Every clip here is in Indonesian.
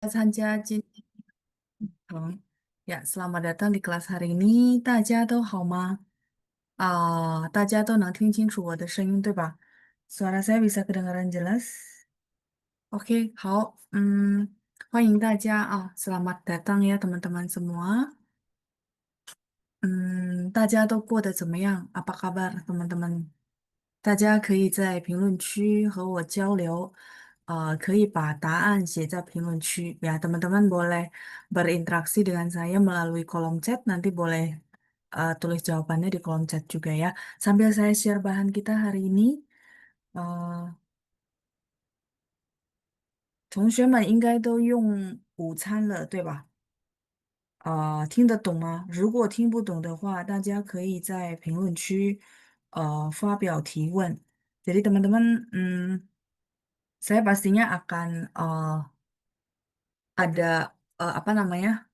参加今堂呀，selamat datang di kelas hari ini，大家都好吗？大家都能听清楚我的声音，对吧？Suara saya bisa kedengaran jelas? Oke，好，欢迎大家selamat datang ya teman-teman semua。大家都过得怎么样？Apa kabar teman-teman？大家可以在评论区和我交流，可以把答案写在评论区ya. Teman-teman boleh berinteraksi dengan saya melalui kolom chat. Nanti boleh tulis jawabannya di kolom chat juga ya. Sambil saya share bahan kita hari ini，同学们应该都用午餐了，对吧？听得懂吗？如果听不懂的话，大家可以在评论区发表提问。Jadi teman-teman, saya pastinya akan ada apa namanya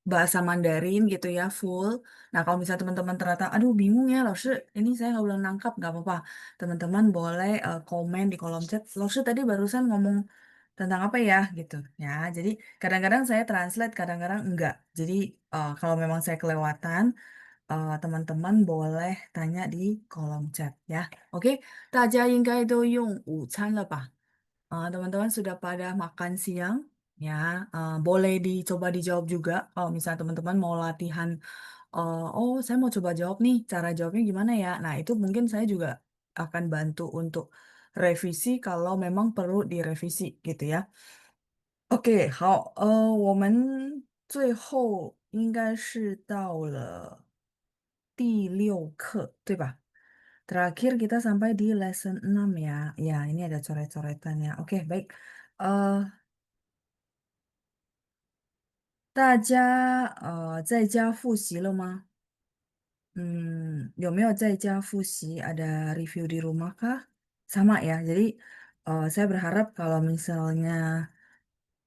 bahasa Mandarin gitu ya full. Nah kalau misalnya teman-teman ternyata, aduh bingung ya, Laoshi, ini saya nggak boleh nangkap, nggak apa-apa. Teman-teman boleh komen di kolom chat. Laoshi tadi barusan ngomong tentang apa ya gitu ya. Jadi kadang-kadang saya translate, kadang-kadang enggak. Jadi kalau memang saya kelewatan, teman-teman boleh tanya di kolom chat ya. Oke，大家应该都用午餐了吧？teman-teman sudah pada makan siang ya. Boleh dicoba dijawab juga kalau misalnya teman-teman mau latihan. Oh, saya mau coba jawab nih, cara jawabnya gimana ya? Nah, itu mungkin saya juga akan bantu untuk revisi kalau memang perlu direvisi gitu ya. OK，好，我们最后应该是到了第6课，对吧？Terakhir kita sampai di lesson 6 ya. Ya, ini ada coret-coretannya. Oke, baik. 大家在家复习了吗？有没有在家复习? Ada review di rumah kah? Sama ya. Jadi saya berharap kalau misalnya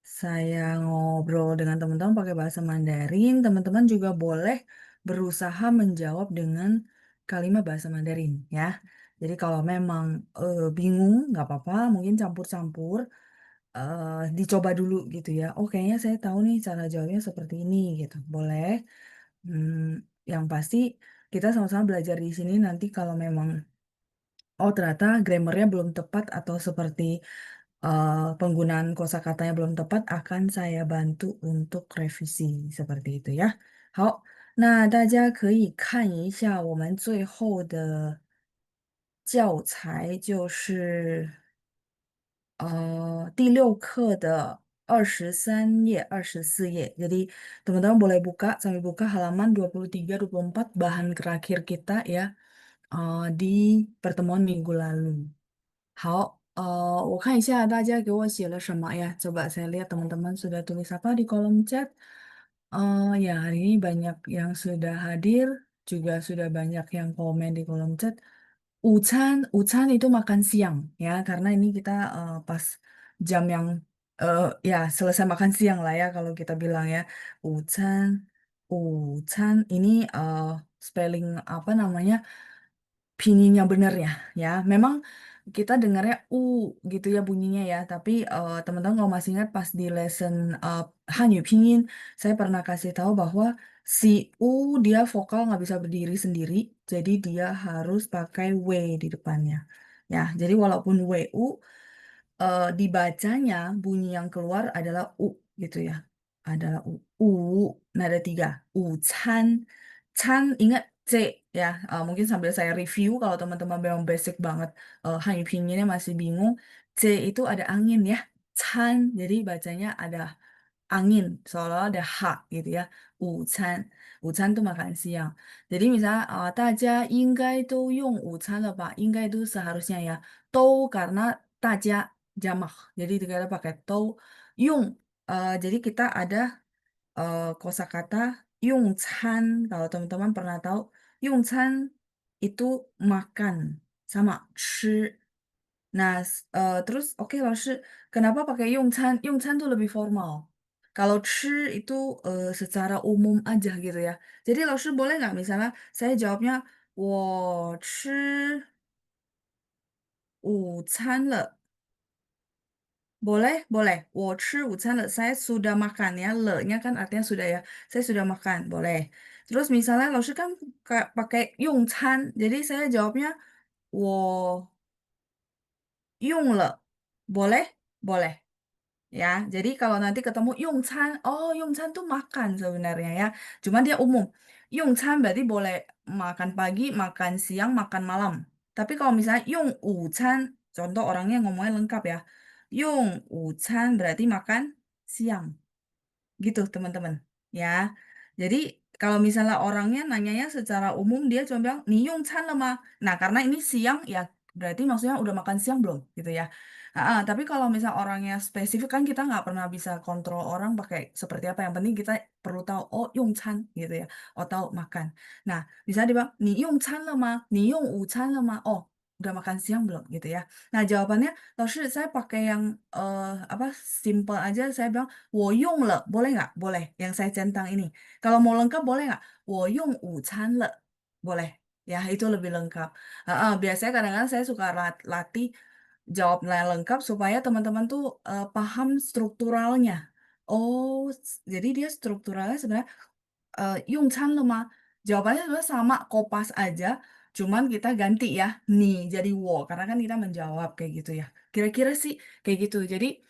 saya ngobrol dengan teman-teman pakai bahasa Mandarin, teman-teman juga boleh berusaha menjawab dengan kalimat bahasa Mandarin ya. Jadi kalau memang bingung, nggak apa-apa, mungkin campur-campur, dicoba dulu gitu ya. Oh kayaknya saya tahu nih cara jawabnya seperti ini gitu. Boleh. Yang pasti kita sama-sama belajar di sini nanti kalau memang oh ternyata grammarnya belum tepat atau seperti penggunaan kosakatanya belum tepat akan saya bantu untuk revisi seperti itu ya. 好，那大家可以看一下我们最后的教材，就是第6课的23页, 24页. Jadi teman-teman boleh buka sambil buka halaman 23, 24 bahan terakhir kita ya di pertemuan minggu lalu. 好，我看一下大家给我写了什么呀？Coba saya lihat teman-teman sudah tulis apa di kolom chat. Ya hari ini banyak yang sudah hadir, juga sudah banyak yang komen di kolom chat. Ucan itu makan siang ya, karena ini kita pas jam yang ya selesai makan siang lah ya kalau kita bilang ya. Ucan, Ucan ini spelling apa namanya? Pinyinya bener ya, ya. Memang kita dengarnya gitu ya bunyinya ya, tapi teman-teman kalau masih ingat pas di lesson Hanyu Pinyin, saya pernah kasih tahu bahwa si U dia vokal nggak bisa berdiri sendiri, jadi dia harus pakai W di depannya. Ya, jadi walaupun WU, dibacanya bunyi yang keluar adalah U gitu ya. Adalah U. U, nada 3. Chan. Chan ingat C ya. Mungkin sambil saya review kalau teman-teman memang basic banget Hanyu Pinyin masih bingung. C itu ada angin ya. Chan. Jadi bacanya ada angin, seolah ada H gitu ya. Chan. Chan itu makan siang. Jadi misalnya 大家应该都用午餐了吧? 应该 itu seharusnya ya. 都 karena 大家 jamak. Jadi kita pakai 都 用. Jadi kita ada kosakata 用餐. Kalau teman-teman pernah tahu 用餐 itu makan sama 吃. Nah, terus oke kenapa pakai 用餐? 用餐 tuh lebih formal. Kalau 吃 itu secara umum aja gitu ya. Jadi boleh nggak misalnya saya jawabnya 我吃午餐了. Boleh, boleh. 我吃午餐了. Saya sudah makan ya. Le-nya kan artinya sudah ya. Saya sudah makan. Boleh. Terus misalnya老师 kan pakai 用餐. Jadi saya jawabnya 我用了. Boleh? Boleh. Ya, jadi kalau nanti ketemu 用餐, oh 用餐 tuh makan sebenarnya ya. Cuma dia umum. 用餐 berarti boleh makan pagi, makan siang, makan malam. Tapi kalau misalnya 用午餐, contoh orangnya ngomongnya lengkap ya. 用午餐 berarti makan siang. Gitu, teman-teman. Ya. Jadi kalau misalnya orangnya nanyanya secara umum dia cuma bilang, 你用餐了吗? Nah, karena ini siang ya berarti maksudnya udah makan siang belum gitu ya. Tapi kalau misal orangnya spesifik kan kita nggak pernah bisa kontrol orang pakai seperti apa. Yang penting kita perlu tahu, oh 用餐 gitu ya. Oh tahu makan. Nah, bisa dia bilang, 你用餐了吗? 你用午餐了吗? Oh, udah makan siang belum gitu ya. Nah, jawabannya, 老师 saya pakai yang apa simple aja, saya bilang 我用了, boleh nggak? Boleh, yang saya centang ini. Kalau mau lengkap boleh nggak? 我用午餐了, boleh. Ya, itu lebih lengkap. Biasanya kadang-kadang saya suka latih jawab lengkap supaya teman-teman tuh paham strukturalnya. Oh, jadi dia strukturalnya sebenarnya 用餐了吗? Jawabannya sebenarnya sama, kopas aja. Cuman kita ganti ya, nih jadi wo, karena kan kita menjawab kayak gitu ya. Kira-kira sih kayak gitu. Jadi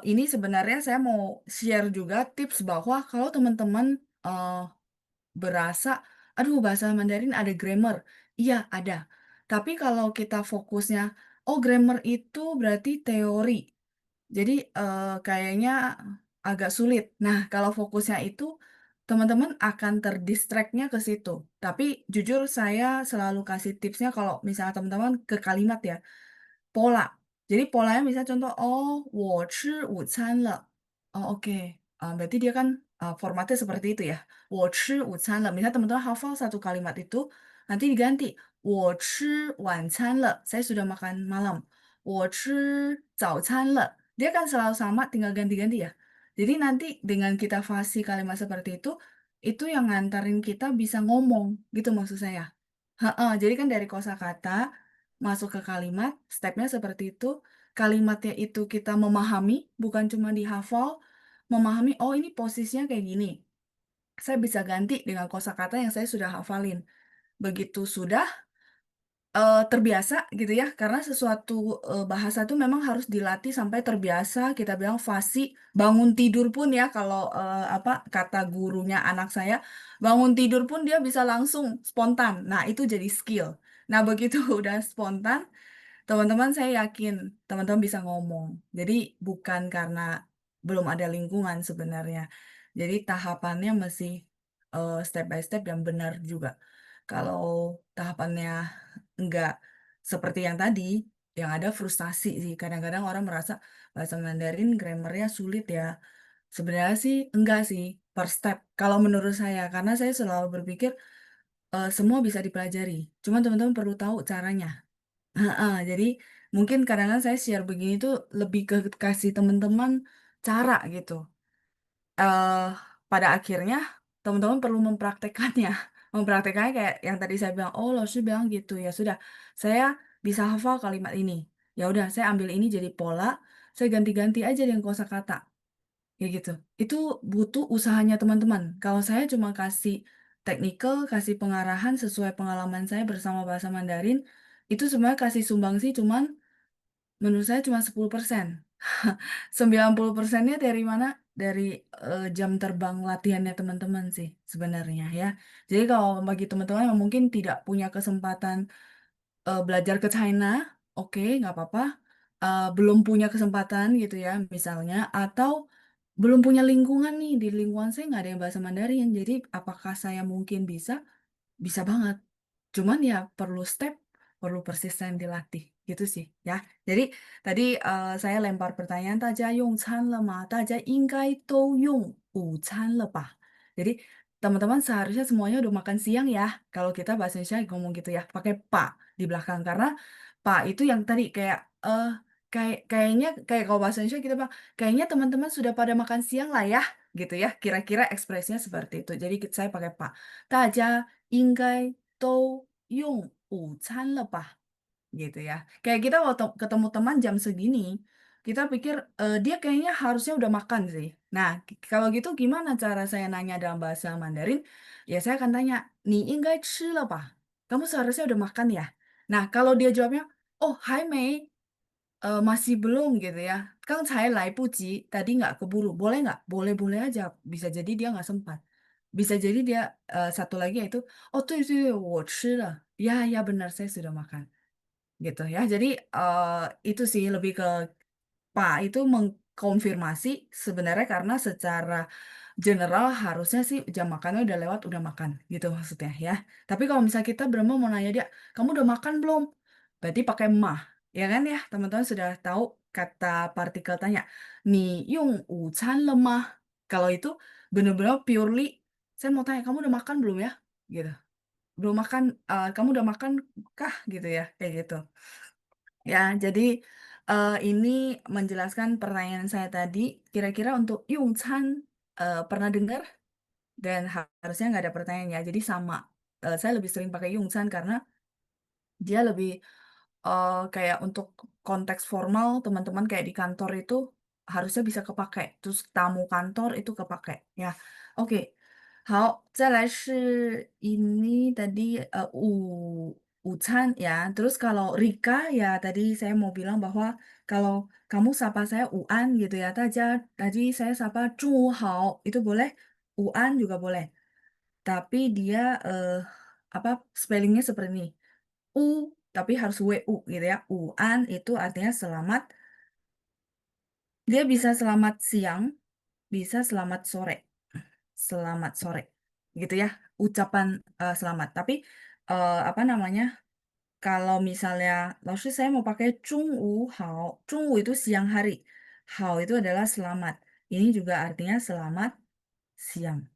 ini sebenarnya saya mau share juga tips bahwa kalau teman-teman eh, berasa, aduh bahasa Mandarin ada grammar. Iya, ada. Tapi kalau kita fokusnya, oh grammar itu berarti teori. Jadi kayaknya agak sulit. Nah, kalau fokusnya itu, teman-teman akan terdistractnya ke situ. Tapi jujur saya selalu kasih tipsnya kalau misalnya teman-teman ke kalimat ya, pola. Jadi polanya misalnya contoh, oh, 我吃午餐了. Oh, oke. Berarti dia kan formatnya seperti itu ya. 我吃午餐了. Misalnya teman-teman hafal satu kalimat itu, nanti diganti. 我吃晚餐了. Saya sudah makan malam. 我吃早餐了. Dia kan selalu sama, tinggal ganti-ganti ya. Jadi nanti dengan kita fasih kalimat seperti itu yang ngantarin kita bisa ngomong, gitu maksud saya. Jadi kan dari kosakata masuk ke kalimat, stepnya seperti itu. Kalimatnya itu kita memahami, bukan cuma dihafal, memahami, oh ini posisinya kayak gini. Saya bisa ganti dengan kosakata yang saya sudah hafalin. Begitu sudah terbiasa gitu ya, karena sesuatu bahasa itu memang harus dilatih sampai terbiasa. Kita bilang fasih, bangun tidur pun ya, kalau apa kata gurunya anak saya, bangun tidur pun dia bisa langsung spontan. Nah, itu jadi skill. Nah, begitu udah spontan, teman-teman saya yakin teman-teman bisa ngomong. Jadi bukan karena belum ada lingkungan sebenarnya. Jadi tahapannya masih step by step dan benar juga. Kalau tahapannya enggak seperti yang tadi, yang ada frustasi sih. Kadang-kadang orang merasa bahasa Mandarin grammarnya sulit ya. Sebenarnya sih enggak sih, per step. Kalau menurut saya, karena saya selalu berpikir semua bisa dipelajari. Cuma teman-teman perlu tahu caranya. Jadi mungkin kadang-kadang saya share begini tuh lebih ke kasih teman-teman cara gitu. eh Pada akhirnya teman-teman perlu mempraktekannya. Mempraktekannya kayak yang tadi saya bilang, oh Losu bilang gitu ya sudah, saya bisa hafal kalimat ini. Ya udah, saya ambil ini jadi pola, saya ganti-ganti aja dengan kosakata. Kayak gitu. Itu butuh usahanya teman-teman. Kalau saya cuma kasih technical, kasih pengarahan sesuai pengalaman saya bersama bahasa Mandarin, itu sebenarnya kasih sumbangsi cuman menurut saya cuma 10%. 90%-nya dari mana? Dari jam terbang latihannya teman-teman sih sebenarnya ya. Jadi kalau bagi teman-teman yang mungkin tidak punya kesempatan belajar ke China, oke, nggak apa-apa. Belum punya kesempatan gitu ya, misalnya, atau belum punya lingkungan nih, di lingkungan saya nggak ada yang bahasa Mandarin. Jadi apakah saya mungkin bisa? Bisa banget. Cuman ya perlu step, perlu persisten dilatih gitu sih ya. Jadi tadi saya lempar pertanyaan, 大家用餐了吗? 大家应该都用午餐了吧? Jadi teman-teman seharusnya semuanya udah makan siang ya. Kalau kita bahasa Indonesia ngomong gitu ya, pakai pak di belakang karena pak itu yang tadi kayak kayaknya kayak kalau bahasa Indonesia kita bilang kayaknya teman-teman sudah pada makan siang lah ya gitu ya. Kira-kira ekspresinya seperti itu. Jadi saya pakai pak. 大家应该都用午餐了吧? Gitu ya. Kayak kita waktu ketemu teman jam segini, kita pikir, dia kayaknya harusnya udah makan sih. Nah, kalau gitu gimana cara saya nanya dalam bahasa Mandarin? Ya saya akan tanya, "你应该吃了吧?" Kamu seharusnya udah makan ya? Nah, kalau dia jawabnya, "Oh, 还没." Masih belum gitu ya, "刚才来不及." Tadi nggak keburu, boleh nggak? Boleh-boleh aja, bisa jadi dia nggak sempat. Bisa jadi dia, satu lagi yaitu, "Oh, 对对对，我吃了." Ya ya benar, saya sudah makan. Gitu ya. Jadi, itu sih lebih ke Pak itu mengkonfirmasi sebenarnya karena secara general harusnya sih jam makannya udah lewat, udah makan gitu maksudnya ya. Tapi kalau misalnya kita bener-bener mau nanya dia, "Kamu udah makan belum?" Berarti pakai mah, ya kan ya? Teman-teman sudah tahu kata partikel tanya, "你用午餐了吗?" Kalau itu bener-bener purely, saya mau tanya, "Kamu udah makan belum ya?" Gitu. "Belum makan, kamu udah makan kah?" Gitu ya, kayak gitu. Ya, jadi, ini menjelaskan pertanyaan saya tadi, kira-kira untuk Yungchan, pernah dengar? Dan harusnya nggak ada pertanyaannya, jadi sama, saya lebih sering pakai Yungchan karena dia lebih, kayak untuk konteks formal teman-teman kayak di kantor itu harusnya bisa kepakai, terus tamu kantor itu kepakai, ya. Oke, 好，再来是 ini tadi, 午餐ya, terus kalau Rika ya tadi saya mau bilang bahwa kalau kamu sapa saya "午安" gitu ya, tadi saya sapa "中午好" itu boleh, "午安" juga boleh. Tapi dia, apa, spellingnya seperti ini, U, tapi harus WU gitu ya. "午安" itu artinya selamat, dia bisa selamat siang, bisa selamat sore. Selamat sore, gitu ya, ucapan, selamat. Tapi, apa namanya, kalau misalnya, "老师saya mau pakai 中午好." 中午 itu siang hari, 好 itu adalah selamat. Ini juga artinya selamat siang.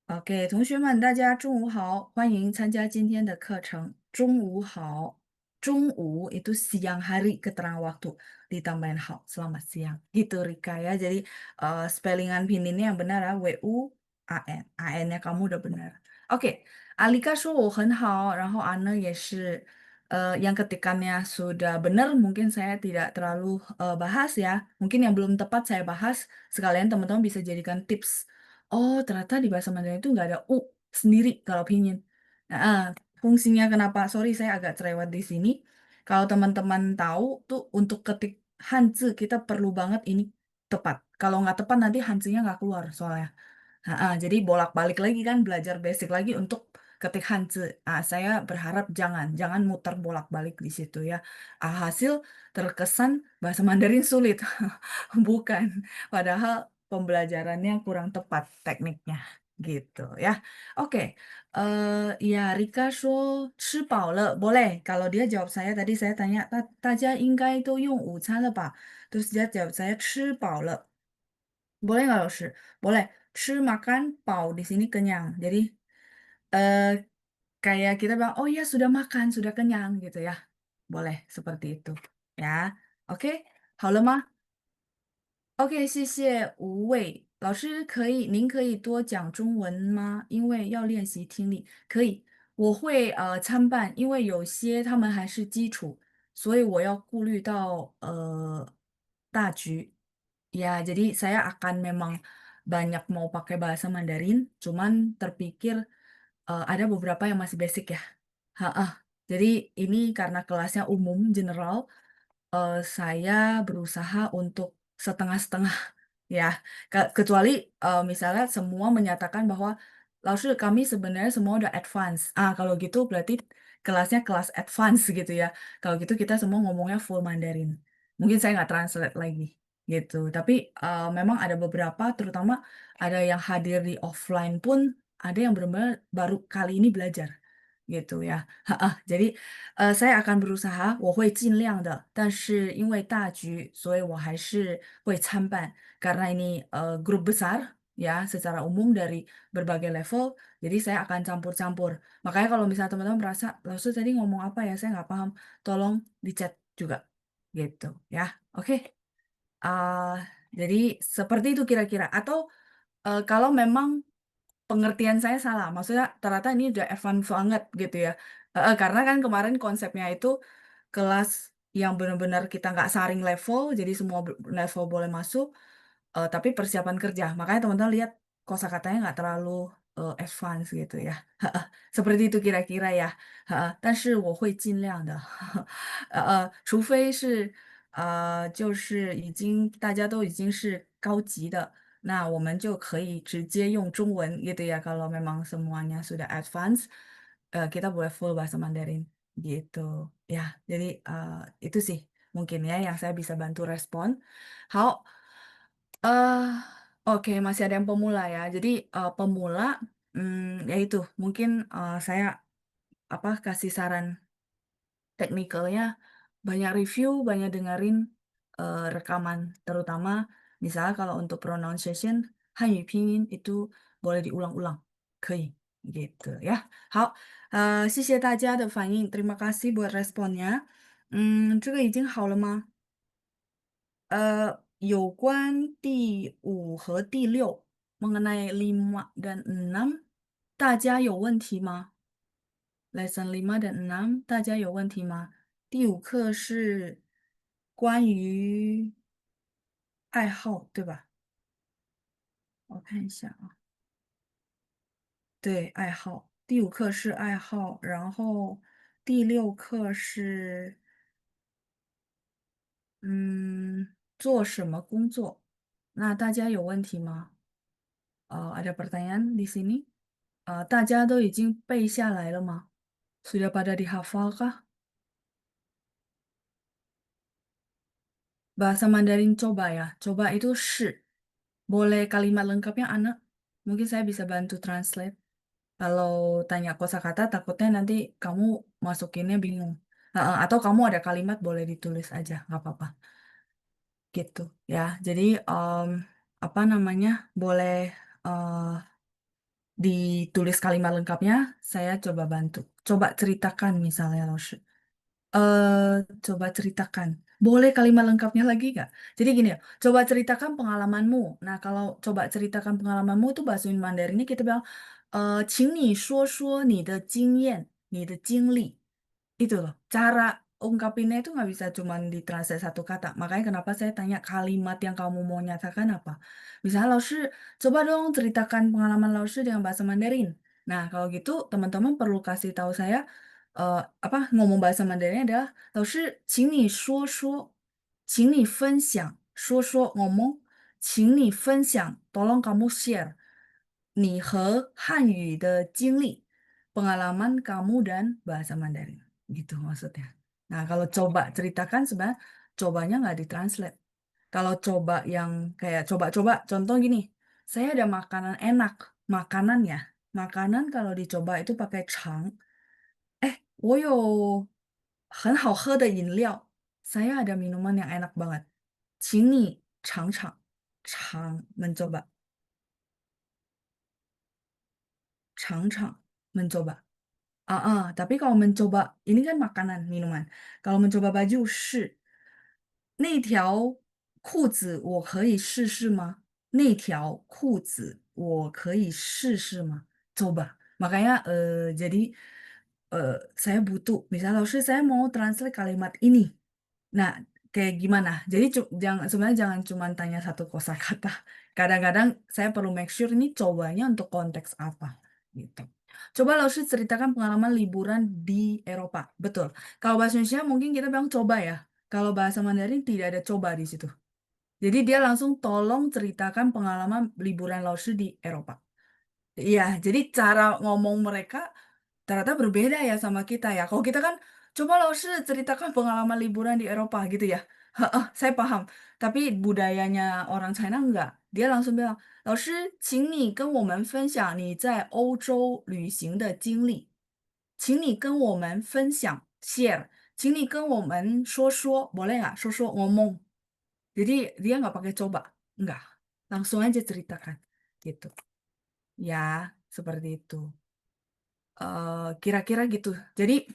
OK，同学们，大家中午好，欢迎参加今天的课程。中午好，中午 itu siang hari keterangan waktu ditambahin hao, selamat siang. Gitu Rika ya. Jadi spellingan pininnya yang benar ya, WU-AN. AN-nya kamu udah benar. Oke, Alika 说我很好，然后 Anne 也是 yang ketikannya sudah benar, mungkin saya tidak terlalu bahas ya. Mungkin yang belum tepat saya bahas, sekalian teman-teman bisa jadikan tips. Oh, ternyata di bahasa Mandarin itu nggak ada "u" sendiri kalau pinyin. Heeh, fungsinya kenapa sorry saya agak cerewet di sini. Kalau teman-teman tahu tuh untuk ketik Hanzi kita perlu banget ini tepat. Kalau nggak tepat nanti Hanzi-nya nggak keluar soalnya. Heeh, jadi bolak-balik lagi kan belajar basic lagi untuk ketik Hanzi. Saya berharap jangan muter bolak-balik di situ ya. Hasil terkesan bahasa Mandarin sulit. Bukan, padahal pembelajarannya kurang tepat tekniknya, gitu ya. Oke, ya Rika 说吃饱了 boleh, kalau dia jawab saya tadi saya tanya, "大家应该都用午餐了吧?" Terus dia jawab saya, 吃饱了. Boleh nggak, Laoshi? Boleh. 吃 makan, 饱 di sini kenyang. Jadi, eee, kayak kita bilang, "Oh ya sudah makan, sudah kenyang," gitu ya. Boleh seperti itu, ya. Oke, 好了吗？OK，谢谢无畏老师，您可以多讲中文吗？因为要练习听力。可以，我会参半，因为有些他们还是基础，所以我要顾虑到大局. Ya, jadi saya akan memang banyak mau pakai bahasa Mandarin, cuman terpikir ada beberapa yang masih basic ya. Heeh. Jadi ini karena kelasnya umum general, saya berusaha untuk setengah-setengah ya, kecuali, misalnya semua menyatakan bahwa, "老师, kami sebenarnya semua udah advance." Kalau gitu berarti kelasnya kelas advance gitu ya. Kalau gitu kita semua ngomongnya full Mandarin. Mungkin saya nggak translate lagi, gitu. Tapi, memang ada beberapa, terutama ada yang hadir di offline pun, ada yang benar-benar baru kali ini belajar, gitu ya. Heeh, jadi, saya akan berusaha,我会尽量的，但是因为大局，所以我还是会参半。Karena ini, grup besar ya secara umum dari berbagai level, jadi saya akan campur-campur. Makanya kalau misalnya teman-teman merasa, "Laosu tadi ngomong apa ya? Saya nggak paham." Tolong di-chat juga, gitu ya. Oke, eee, jadi seperti itu kira-kira. Atau, kalau memang pengertian saya salah, maksudnya ternyata ini udah advance banget gitu ya. Heeh, karena kan kemarin konsepnya itu kelas yang benar-benar kita nggak saring level, jadi semua level boleh masuk, tapi persiapan kerja. Makanya teman-teman lihat kosakatanya nggak terlalu advance gitu ya. Seperti itu kira-kira ya. 但是我会尽量的，除非是就是大家都已经是高级的，那我们就可以直接用中文gitu ya kalau memang semuanya sudah advance, kita boleh full bahasa Mandarin gitu. Ya, jadi itu sih mungkin ya yang saya bisa bantu respon. 好，oke masih ada yang pemula ya. Jadi pemula, ya itu mungkin saya apa kasih saran teknikalnya banyak review, banyak dengerin rekaman, terutama misalnya kalau untuk pronunciation, Hanyu Pinyin itu boleh diulang-ulang, 可以 gitu ya. 好，谢谢大家的反应，terima kasih buat responnya。这个已经好了吗？有关第5和第6 mengenai 5 dan 6，大家有问题吗？Lesson 5 dan 6，大家有问题吗？第5课是关于爱好，对吧？我看一下啊，对，爱好。第5课是爱好，然后第6课是做什么工作？那大家有问题吗？ada pertanyaan di sini? 大家都已经背下来了吗？Sudah pada dihafalkah? Bahasa Mandarin coba ya. Coba itu shi. Boleh kalimat lengkapnya anak? Mungkin saya bisa bantu translate. Kalau tanya kosakata takutnya nanti kamu masukinnya bingung. Atau kamu ada kalimat boleh ditulis aja, nggak apa-apa. Gitu ya. Jadi apa namanya? Boleh eh, ditulis kalimat lengkapnya. Saya coba bantu. Coba ceritakan misalnya, Rosh. Coba ceritakan. Boleh kalimat lengkapnya lagi nggak? Jadi gini ya, coba ceritakan pengalamanmu. Nah, kalau coba ceritakan pengalamanmu itu bahasa Mandarinnya kita bilang, 请你说说你的经验，你的经历。Itu loh, cara ungkapinnya itu nggak bisa cuma ditranslate satu kata. Makanya kenapa saya tanya kalimat yang kamu mau nyatakan apa. Misalnya, Laoshi, coba dong ceritakan pengalaman Laoshi dengan bahasa Mandarin. Nah, kalau gitu teman-teman perlu kasih tahu saya apa ngomong bahasa Mandarinnya adalah 老师，请你说说，请你分享，说说 ngomong， 请你分享 tolong kamu share 你和汉语的经历，pengalaman kamu dan bahasa Mandarin. Gitu maksudnya. Nah, kalau coba ceritakan sebenarnya cobanya nggak ditranslate. Kalau coba yang kayak coba-coba, contoh gini, saya ada makanan enak, makanan ya. Makanan kalau dicoba itu pakai chang. 我有很好喝的饮料. Saya ada minuman yang enak banget. 请你尝尝. Mencoba. 尝尝. Mencoba. Tapi kalau mencoba, ini kan makanan, minuman. Kalau mencoba baju, 是那条裤子我可以试试吗？那条裤子我可以试试吗？ coba. Makanya jadi saya butuh, misalnya saya mau translate kalimat ini. Nah, kayak gimana? Jadi jangan sebenarnya jangan cuma tanya satu kosakata. Kadang-kadang saya perlu make sure ini cobanya untuk konteks apa gitu. Coba Laoshi ceritakan pengalaman liburan di Eropa. Betul. Kalau bahasa Indonesia mungkin kita bilang coba ya. Kalau bahasa Mandarin tidak ada coba di situ. Jadi dia langsung tolong ceritakan pengalaman liburan Laoshi di Eropa. Iya, jadi cara ngomong mereka ternyata berbeda ya sama kita ya. Kalau kita kan, coba Laoshi ceritakan pengalaman liburan di Eropa gitu ya. Heeh, saya paham. Tapi budayanya orang China enggak. Dia langsung bilang, 老师，请你跟我们分享你在欧洲旅行的经历。请你跟我们分享 share. 请你跟我们说说, boleh nggak? 说说 ngomong. Jadi dia nggak pakai coba. Enggak. Langsung aja ceritakan. Gitu. Ya, seperti itu. Kira-kira gitu. Jadi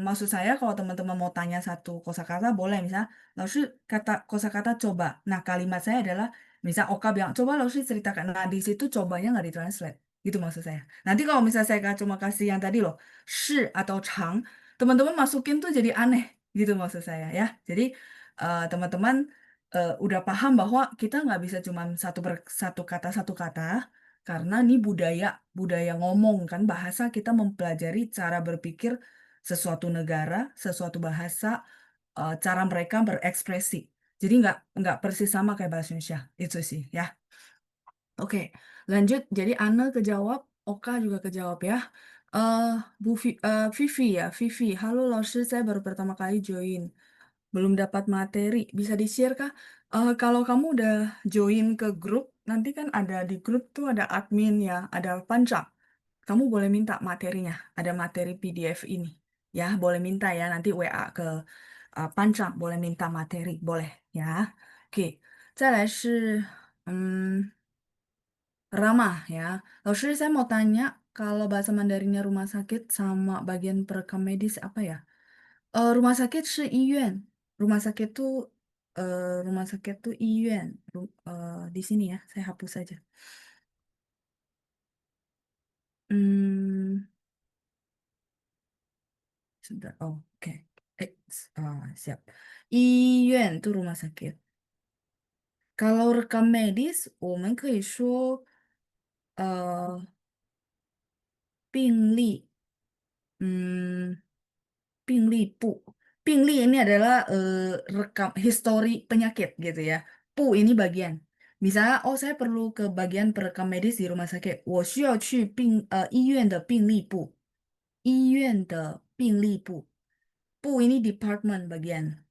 maksud saya kalau teman-teman mau tanya satu kosakata boleh misalnya Laoshi kata kosakata coba. Nah kalimat saya adalah misal Oka bilang coba Laoshi ceritakan. Nah di situ cobanya nggak ditranslate. Gitu maksud saya. Nanti kalau misalnya saya cuma kasih yang tadi loh shi atau chang, teman-teman masukin tuh jadi aneh. gitu maksud saya ya. Jadi teman-teman udah paham bahwa kita nggak bisa cuma satu kata karena ini budaya budaya ngomong kan bahasa kita mempelajari cara berpikir sesuatu negara, sesuatu bahasa, cara mereka berekspresi. Jadi nggak persis sama kayak bahasa Indonesia itu sih ya. Oke, lanjut. Jadi Ana kejawab, Oka juga kejawab ya. eh Vivi ya, Vivi. Halo Laoshi, saya baru pertama kali join. Belum dapat materi. Bisa di-share kah? Kalau kamu udah join ke grup, nanti kan ada di grup tuh ada admin ya, ada pancak. Kamu boleh minta materinya. Ada materi PDF ini. Ya, boleh minta ya. Nanti WA ke pancak, boleh minta materi. Boleh ya. Oke. 再来是，嗯。Ramah ya. Lalu saya mau tanya, kalau bahasa Mandarinnya rumah sakit sama bagian perekam medis apa ya? Rumah sakit 是医院. Rumah sakit tuh rumah sakit tuh 医院. Di sini ya, saya hapus saja. Hmm, sebentar. Oh, oke. Siap. 医院 tuh rumah sakit. Kalau rekam medis, 我们可以说病例. Hmm, 病历簿. 病历 ini adalah rekam histori penyakit gitu ya. Pu ini bagian. Misalnya, oh saya perlu ke bagian perekam medis di rumah sakit. 我需要去医院的病历部. 医院的病历部. Pu ini department bagian.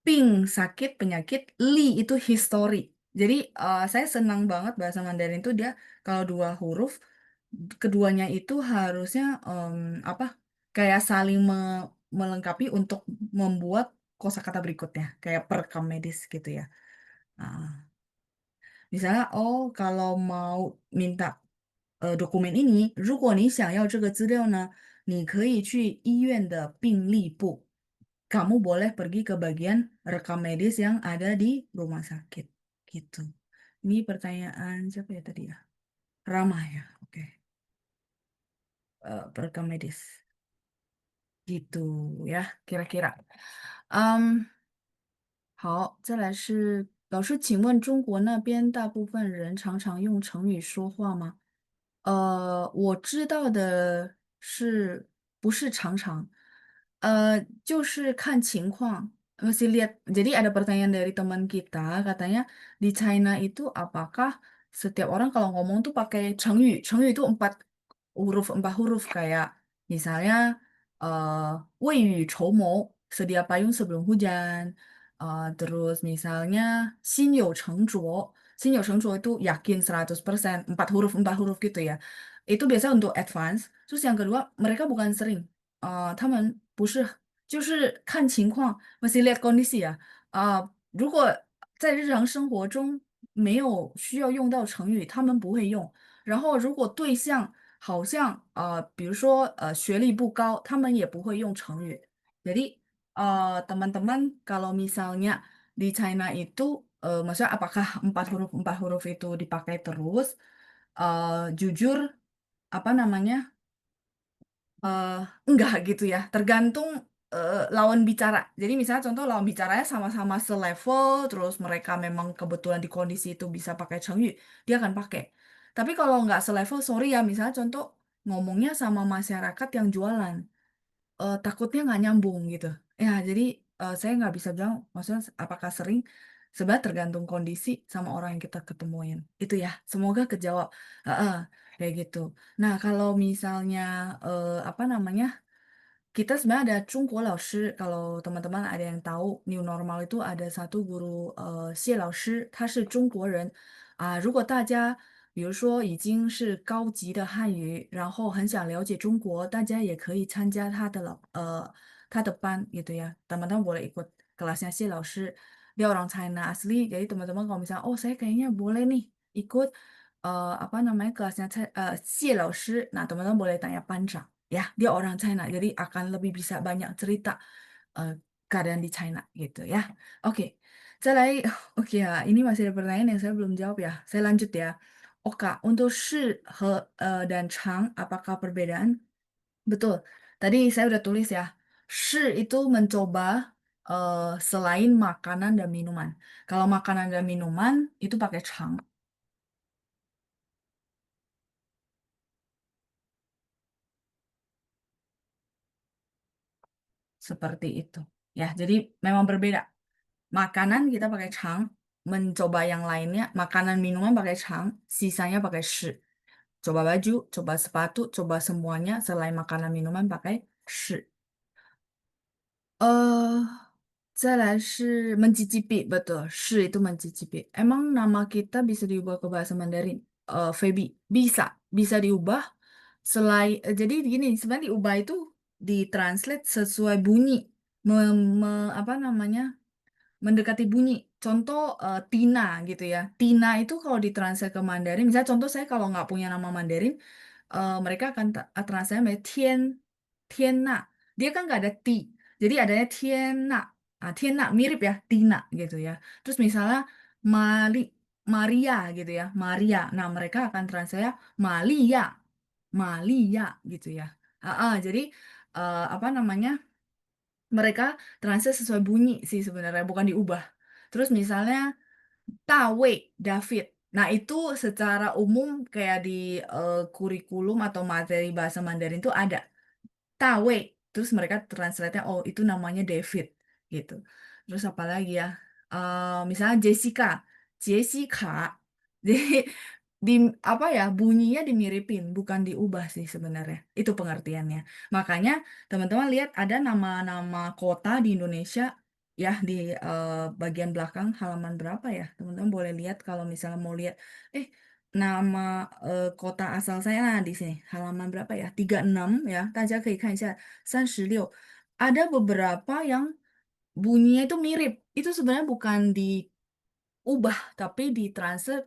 Ping sakit penyakit, li itu histori. Jadi saya senang banget bahasa Mandarin itu dia kalau dua huruf keduanya itu harusnya apa kayak saling melengkapi untuk membuat kosakata berikutnya kayak perekam medis gitu ya. Nah, misalnya oh kalau mau minta dokumen ini, 如果你想要这个资料呢，你可以去医院的病历部. Kamu boleh pergi ke bagian rekam medis yang ada di rumah sakit. Gitu. Ini pertanyaan siapa ya tadi ya? Ramah ya. Oke. Perekam medis. Gitu ya, kira-kira. Um, 好，再来是老师，请问中国那边大部分人常常用成语说话吗？我知道的是不是常常，就是看情况。Mesti lihat. Jadi ada pertanyaan dari teman kita, katanya di China itu apakah setiap orang kalau ngomong tuh pakai 成语itu empat huruf kayak misalnya 未雨绸缪, sedia payung sebelum hujan. Terus misalnya 心有成竹 itu yakin 100%, empat huruf gitu ya. Itu biasa untuk advance. Terus yang kedua, mereka bukan sering. 他们不是，就是看情况, masih lihat kondisi ya. 如果在日常生活中没有需要用到成语，他们不会用。然后如果对象好像比如说学历不高，他们也不会用成语. Jadi teman-teman kalau misalnya di China itu maksudnya apakah empat huruf itu dipakai terus? Jujur apa namanya? eh, enggak gitu ya, tergantung lawan bicara. Jadi misalnya contoh lawan bicaranya sama-sama selevel, terus mereka memang kebetulan di kondisi itu bisa pakai Chengyu, dia akan pakai. Tapi kalau nggak selevel, sorry ya, misalnya contoh ngomongnya sama masyarakat yang jualan, takutnya nggak nyambung gitu. Ya, jadi saya nggak bisa bilang, maksudnya apakah sering, sebenarnya tergantung kondisi sama orang yang kita ketemuin. Itu ya, semoga kejawab. Heeh, kayak gitu. Nah, kalau misalnya apa namanya? Kita sebenarnya ada 中国老师, kalau teman-teman ada yang tahu new normal itu ada satu guru 谢老师, 他是中国人. 如果大家比如说已经是高级的汉语，然后很想了解中国，大家也可以参加他的班 gitu ya. Teman-teman boleh ikut kelasnya 谢老师. Dia orang China asli. Jadi teman-teman kalau misalnya oh saya kayaknya boleh nih ikut apa namanya kelasnya 谢老师. Nah, teman-teman boleh tanya Panca. Ya, dia orang China, jadi akan lebih bisa banyak cerita eh, keadaan di China gitu ya. Oke, saya lagi, oke ya, ini masih ada pertanyaan yang saya belum jawab ya. Saya lanjut ya. Oka, untuk shi dan chang, apakah perbedaan? Betul. Tadi saya udah tulis ya. Shi itu mencoba selain makanan dan minuman. Kalau makanan dan minuman itu pakai chang. Seperti itu. Ya, jadi memang berbeda. Makanan kita pakai chang, mencoba yang lainnya, makanan minuman pakai chang, sisanya pakai shi. Coba baju, coba sepatu, coba semuanya selain makanan minuman pakai shi. 再来是 mencicipi, betul. Shi itu mencicipi. Emang nama kita bisa diubah ke bahasa Mandarin? Feby. Bisa. Bisa diubah. Jadi gini, sebenarnya diubah itu ditranslate sesuai bunyi. Apa namanya? Mendekati bunyi. Contoh Tina gitu ya. Tina itu kalau ditranslate ke Mandarin, misalnya contoh saya kalau nggak punya nama Mandarin, mereka akan translate menjadi Tiena. Dia kan nggak ada ti, jadi adanya Tiena. Ah, Tiena mirip ya Tina gitu ya. Terus misalnya Mali, Maria gitu ya, Maria. Nah mereka akan translate Malia, Malia gitu ya. Jadi apa namanya? Mereka translate sesuai bunyi sih sebenarnya, bukan diubah. Terus misalnya Tawe David. Nah, itu secara umum kayak di kurikulum atau materi bahasa Mandarin itu ada Tawe. Terus mereka translate-nya, oh itu namanya David gitu. Terus apa lagi ya? Misalnya Jessica, Jessica. Jadi di apa ya bunyinya dimiripin, bukan diubah sih sebenarnya. Itu pengertiannya. Makanya teman-teman lihat ada nama-nama kota di Indonesia ya di bagian belakang halaman berapa ya? Teman-teman boleh lihat kalau misalnya mau lihat, eh nama kota asal saya nah di sini halaman berapa ya? 36 ya. 大家可以看一下36. Ada beberapa yang bunyinya itu mirip. Itu sebenarnya bukan diubah tapi ditranslate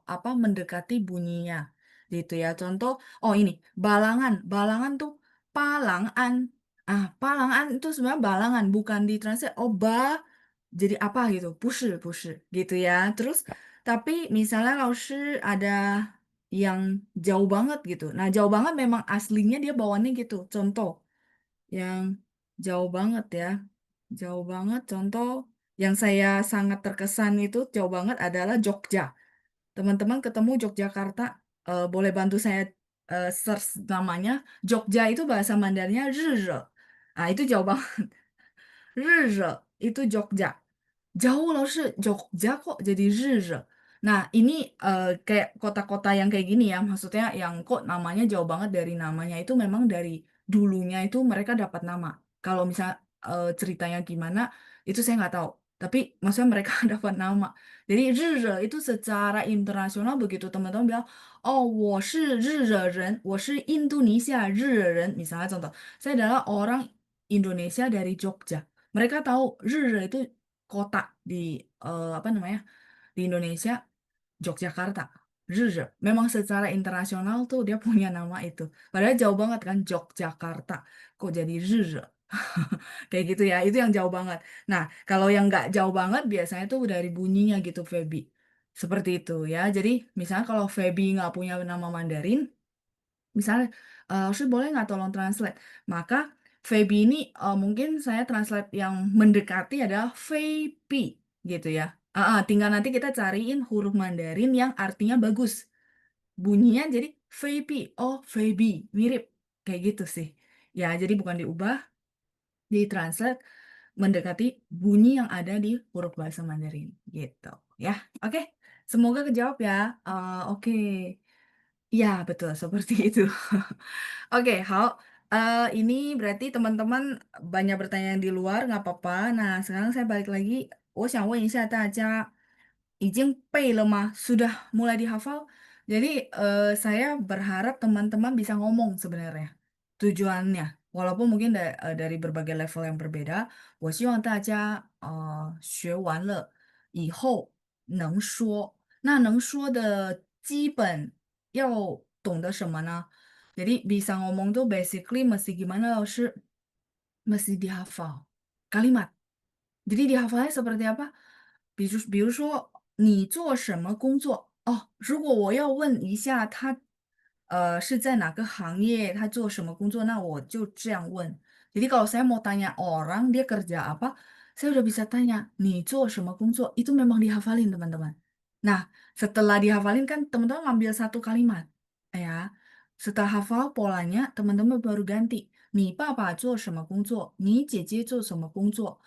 apa mendekati bunyinya gitu ya. Contoh, oh ini balangan. Balangan tuh palangan. Ah, palangan itu sebenarnya balangan bukan ditranslate oh jadi apa gitu. 不是 gitu ya. Terus tapi misalnya laoshi ada yang jauh banget gitu. Nah, jauh banget memang aslinya dia bawaannya gitu. Contoh yang jauh banget ya. Jauh banget contoh yang saya sangat terkesan itu jauh banget adalah Jogja. Teman-teman ketemu Yogyakarta, boleh bantu saya search namanya. Jogja itu bahasa Mandarinnya Zhe. Ah, itu jauh banget. Zhe itu Jogja. Jauh loh sih Jogja kok jadi Zhe. Nah, ini kayak kota-kota yang kayak gini ya, maksudnya yang kok namanya jauh banget dari namanya itu memang dari dulunya itu mereka dapat nama. Kalau misalnya ceritanya gimana, itu saya nggak tahu. Tapi maksudnya mereka dapat nama. Jadi Zhe itu secara internasional begitu teman-teman bilang, oh, 我是日惹人,我是印度尼西亚日惹人. Misalnya contoh, saya adalah orang Indonesia dari Jogja. Mereka tahu Zhe itu kota di apa namanya di Indonesia Yogyakarta. Zhe. Memang secara internasional tuh dia punya nama itu. Padahal jauh banget kan Yogyakarta. Kok jadi Zhe? Kayak gitu ya. Itu yang jauh banget. Nah, kalau yang nggak jauh banget biasanya tuh dari bunyinya gitu Feby. Seperti itu ya. Jadi misalnya kalau Feby nggak punya nama Mandarin, misalnya, Sri boleh nggak tolong translate? Maka Feby ini mungkin saya translate yang mendekati adalah Feipi gitu ya. Tinggal nanti kita cariin huruf Mandarin yang artinya bagus. Bunyinya jadi Feipi, oh Feby, mirip. Kayak gitu sih. Ya, jadi bukan diubah, ditranslate mendekati bunyi yang ada di huruf bahasa Mandarin gitu. Ya, oke. Semoga kejawab ya. Oke. Ya, betul seperti itu. Oke, hao. Ini berarti teman-teman banyak bertanya yang di luar, nggak apa-apa. Nah, sekarang saya balik lagi. 我想问一下大家，已经背了吗? Sudah mulai dihafal? Jadi, saya berharap teman-teman bisa ngomong sebenarnya. Tujuannya, walaupun mungkin dari berbagai level yang berbeda, 我希望大家学完了以后能说。那能说的基本要懂得什么呢？Jadi bisa ngomong tuh basically mesti gimana Laoshi? Mesti dihafal kalimat. Jadi dihafalnya seperti apa? 比如说你做什么工作？哦，如果我要问一下他是在哪个行业，他做什么工作，那我就这样问。Jadi kalau saya mau tanya orang dia kerja apa, saya udah bisa tanya, nih 做什么工作, itu memang dihafalin teman-teman. Nah, setelah dihafalin kan teman-teman ngambil satu kalimat, ya. Setelah hafal polanya, teman-teman baru ganti. 你爸爸做什么工作？你姐姐做什么工作？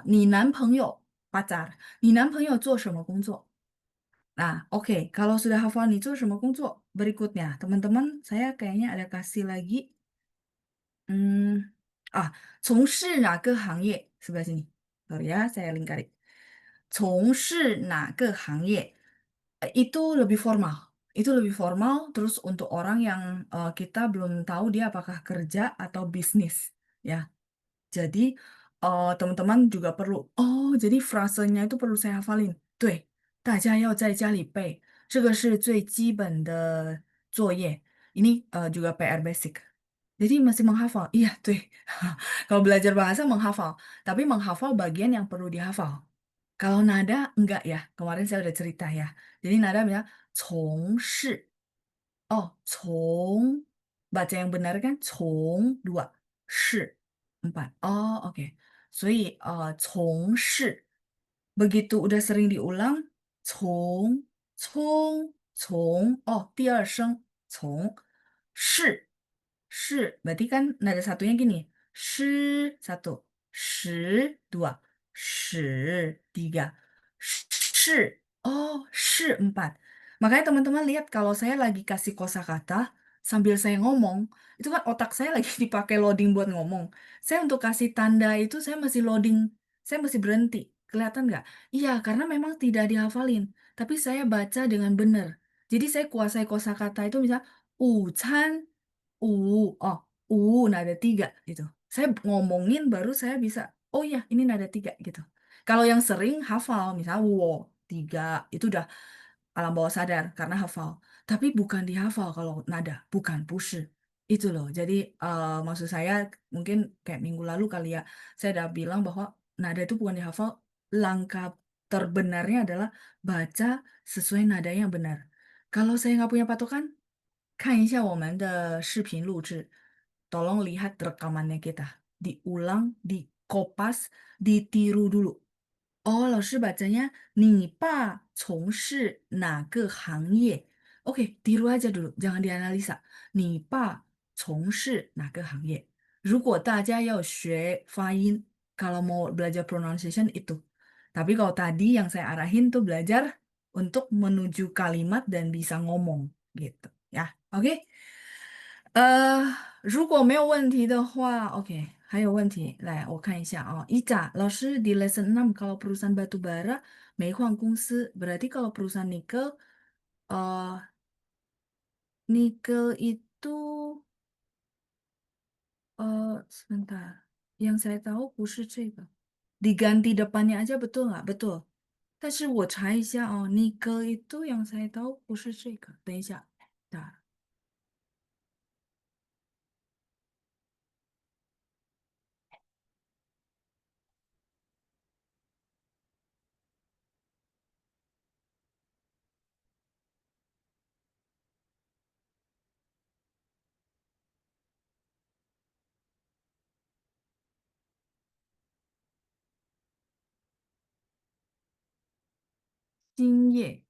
你男朋友 pacar，你男朋友做什么工作？Nah, oke, kalau sudah hafal nih, itu semua kungsu berikutnya. Teman-teman, saya kayaknya ada kasih lagi. Hmm, 从事哪个行业? Sebelah sini. Sorry ya, saya lingkari. 从事哪个行业? Itu lebih formal. Itu lebih formal, terus untuk orang yang kita belum tahu dia apakah kerja atau bisnis. Ya, jadi teman-teman juga perlu, oh jadi frasenya itu perlu saya hafalin. 对，大家要在家里背，这个是最基本的作业. Ini juga PR basic. Jadi masih menghafal. Iya, tuh. Kalau belajar bahasa menghafal, tapi menghafal bagian yang perlu dihafal. Kalau nada enggak ya. Kemarin saya udah cerita ya. Jadi nada bilang 从事. Oh, 从 baca yang benar kan 从 2 是 4. Oh, oke. 所以从事 begitu udah sering diulang 从 oh 第二声从是 berarti kan nada satunya gini 是 1 10 2 10 3 是 oh 是 4. Makanya teman-teman lihat kalau saya lagi kasih kosakata sambil saya ngomong, itu kan otak saya lagi dipakai loading buat ngomong. Saya untuk kasih tanda itu saya masih loading, saya masih berhenti. Kelihatan nggak? Iya, karena memang tidak dihafalin, tapi saya baca dengan benar. Jadi saya kuasai kosakata itu misal ucan, u, oh, nada 3 gitu. Saya ngomongin baru saya bisa, oh ya ini nada 3 gitu. Kalau yang sering hafal, misalnya wo, 3, itu udah alam bawah sadar karena hafal. Tapi bukan dihafal kalau nada, bukan, push. Itu loh. Jadi maksud saya mungkin kayak minggu lalu kali ya, saya udah bilang bahwa nada itu bukan dihafal, langkah terbenarnya adalah baca sesuai nada yang benar. Kalau saya nggak punya patokan, 看一下我们的视频录制. Tolong lihat rekamannya kita. Diulang, dikopas, ditiru dulu. Oh, 老师bacanya,你爸从事哪个行业? Oke, tiru aja dulu, jangan dianalisa. 你爸从事哪个行业? 如果大家要学发音, kalau mau belajar pronunciation itu. Tapi kalau tadi yang saya arahin tuh belajar untuk menuju kalimat dan bisa ngomong gitu ya. Oke. 如果没有问题的话，OK，还有问题，来，我看一下啊。一甲老师 di lesson 6 kalau perusahaan batu bara, 煤矿公司, berarti kalau perusahaan nikel, eh nikel itu, sebentar, yang saya tahu 不是这个，diganti depannya aja betul nggak? Betul. 但是我查一下哦，nikel itu yang saya tahu 不是这个，等一下，打。兴业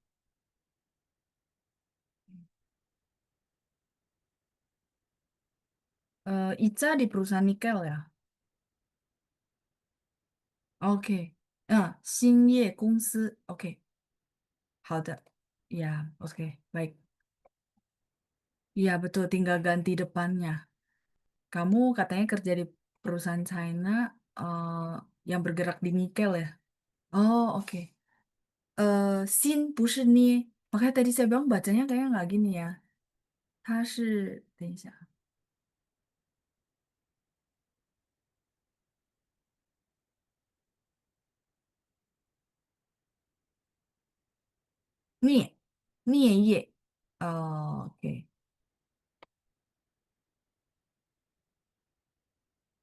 ，Ica di perusahaan nikel ya. Oke. 兴业公司. Oke. 好的. Ya, oke. Baik. Iya, betul. Tinggal ganti depannya. Kamu katanya kerja di perusahaan China eh, yang bergerak di nikel ya? Oh, oke. Xin 不是捏. Makanya tadi saya bilang bacanya kayaknya nggak gini ya. 它是，等一下。镍业. Oh, oke.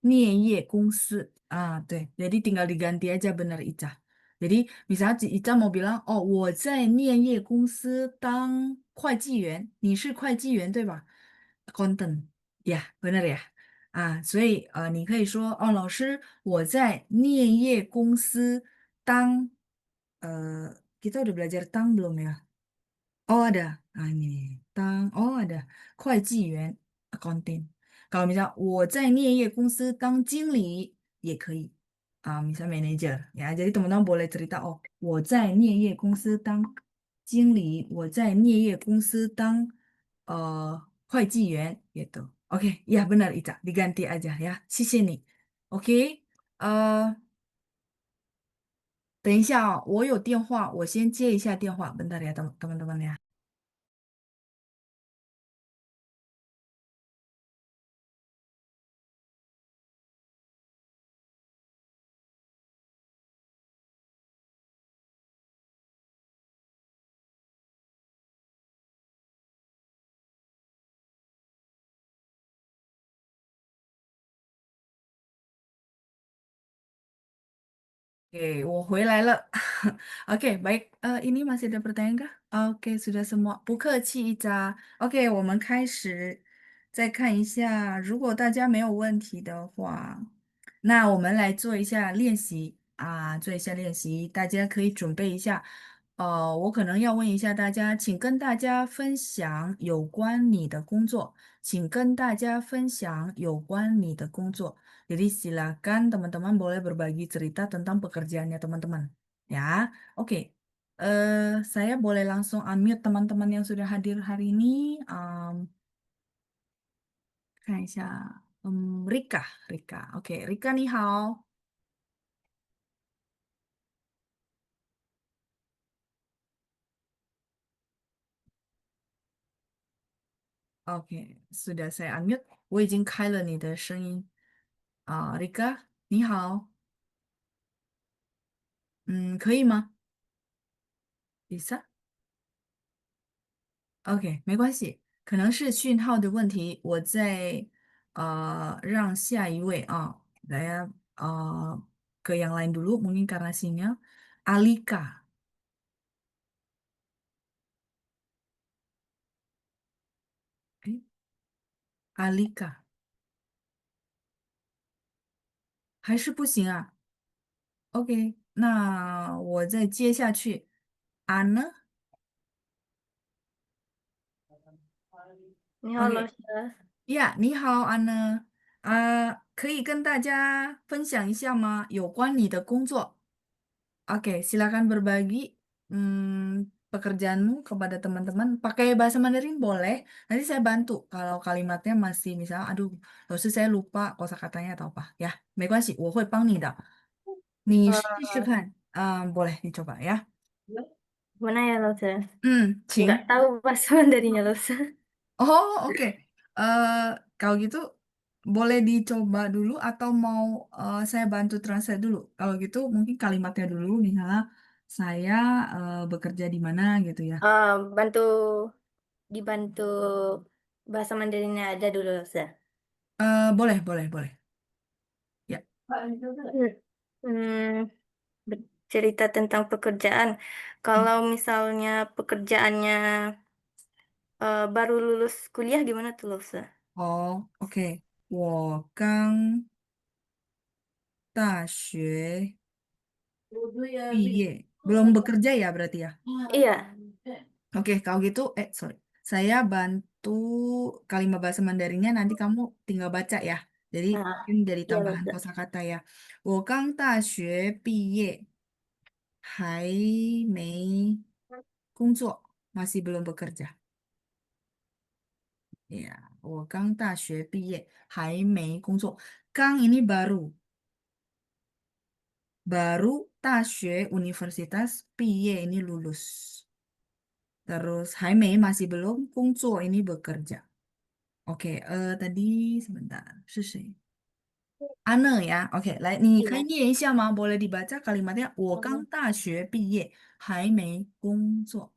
镍业公司. Ah, 对. Jadi tinggal diganti aja benar Ica. Jadi misalnya si Ica mau bilang, oh, 我在镍业公司当会计员，你是会计员对吧？Accountant，呀，benar ya。啊，所以你可以说哦，老师，我在镊业公司当kita udah belajar tang belum ya? Oh ada, ini ada 会计员 accounting。kalau misal 我在镊业公司当经理也可以misal manager ya. Jadi teman-teman boleh cerita oh 我在镊业公司当经理，我在镊业公司当会计员 gitu. Oke, ya benar Ica, diganti aja ya. 谢谢你。Oke，等一下哦，我有电话，我先接一下电话，bentar ya teman-teman ya。Oke, 我回来了。Oke，baik，ini masih ada pertanyaan kah? Oke，sudah semua，不客气一扎。OK，我们开始，再看一下，如果大家没有问题的话，那我们来做一下练习做一下练习，大家可以准备一下。我可能要问一下大家，请跟大家分享有关你的工作，请跟大家分享有关你的工作。Jadi silakan teman-teman boleh berbagi cerita tentang pekerjaannya teman-teman. Ya, oke. Saya boleh langsung unmute teman-teman yang sudah hadir hari ini. 看一下，Rika，Rika，OK，Rika 你好，OK，sudah saya unmute，我已经开了你的声音Rika 你好，可以吗？Bisa？OK，没关系，可能是讯号的问题，我再让下一位saya ke yang lain dulu, mungkin karena sinyal. Alika，诶，Alika 还是不行啊？OK，那我再接下去，Anna，OK，你好，老师。呀，你好，Anna，可以跟大家分享一下吗？有关你的工作。Oke, silakan berbagi pekerjaanmu kepada teman-teman. Pakai bahasa Mandarin boleh. Nanti saya bantu kalau kalimatnya masih misalnya, aduh, lalu saya lupa kosakatanya atau apa. Ya, 没关系，我会帮你的。你试试 Eh, 看，boleh dicoba ya. Mana ya, Laus? 请。Nggak tahu bahasa Mandarinnya, Laus. Oh, oke. Eh, Kalau gitu boleh dicoba dulu atau mau saya bantu translate dulu. Kalau gitu mungkin kalimatnya dulu, misalnya saya bekerja di mana gitu ya. Bantu dibantu bahasa Mandarinnya ada dulu, Laus. Boleh, boleh, boleh. Ya. Hmm, cerita tentang pekerjaan. Kalau misalnya pekerjaannya baru lulus kuliah gimana tuh, Laus? Oh, oke. 我刚大学毕业，belum bekerja ya berarti ya. Iya. Oke, kalau gitu, sorry. Saya bantu kalimat bahasa Mandarinnya nanti kamu tinggal baca ya. Jadi Nah, mungkin dari iya, tambahan Laus. kosakata ya. 我刚大学毕业，还没工作，masih belum bekerja. Ya, 我刚大学毕业，还没工作。刚 ini baru, baru 大学 universitas, 毕业 ini lulus. Terus 还没 masih belum, 工作 ini bekerja. Oke, tadi sebentar, 是谁？Anne ya. Oke，来，你可以 Iya. 念一下吗？boleh dibaca kalimatnya。我刚 Hmm. 大学毕业，还没工作。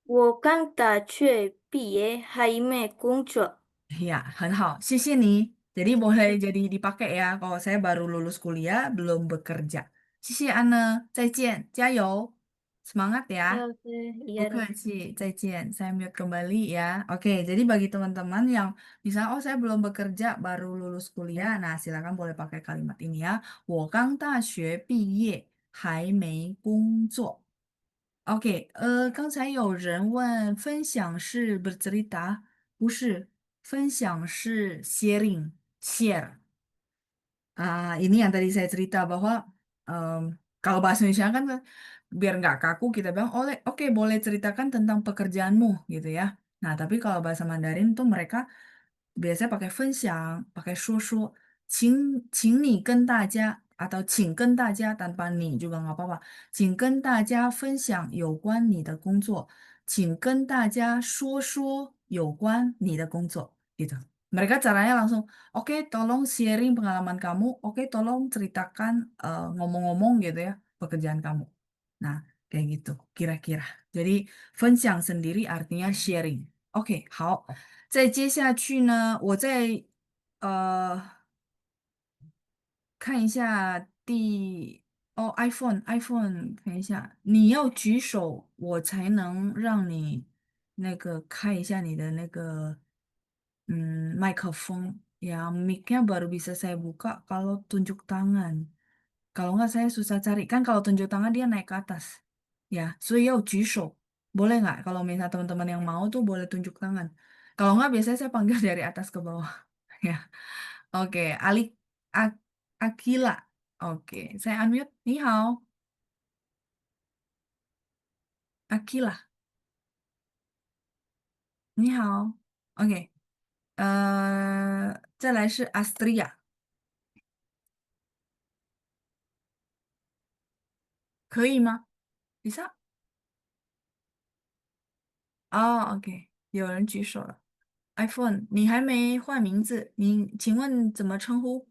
我刚大学毕业，还没工作。Ya，很好，谢谢你。jadi boleh jadi dipakai ya. Kalau saya baru lulus kuliah, belum bekerja. 谢谢 Anne，再见，加油。Semangat ya. Oke, oke. Iya nih. Kasih, zaijian. Saya mute kembali ya. Oke, jadi bagi teman-teman yang misalnya, oh saya belum bekerja, baru lulus kuliah, nah silakan boleh pakai kalimat ini ya. 我刚大学毕业，还没工作。OK，刚才有人问分享是 bercerita，不是，分享是 sharing，share。Ini yang tadi saya cerita bahwa kalau bahasa Indonesia kan biar nggak kaku kita bilang oleh oke boleh ceritakan tentang pekerjaanmu gitu ya. Nah tapi kalau bahasa Mandarin tuh mereka biasanya pakai 分享, pakai 说说，请你跟大家 atau 请跟大家 tanpa 你 juga nggak apa-apa，请跟大家分享有关你的工作，请跟大家说说有关你的工作，gitu. Mereka caranya langsung, oke, tolong sharing pengalaman kamu. Oke, tolong ceritakan ngomong-ngomong gitu ya, pekerjaan kamu. Nah, kayak gitu, kira-kira. Jadi, 分享 sendiri artinya sharing. Oke, 好。再接下去呢，我再看一下iPhone，看一下，你要举手，我才能让你那个开一下你的那个麦克风ya, mic-nya baru bisa saya buka kalau tunjuk tangan. Kalau nggak saya susah cari. Kan kalau tunjuk tangan dia naik ke atas. Ya, 所以要举手. Boleh nggak? Kalau misalnya teman-teman yang mau tuh boleh tunjuk tangan. Kalau nggak biasanya saya panggil dari atas ke bawah. Ya. Oke, A- Akila. Oke, saya unmute. Ni hao, Akila. Ni hao. OK，再来是 Astria，可以吗？Bisa？哦，OK，有人举手了。iPhone，你还没换名字，你请问怎么称呼？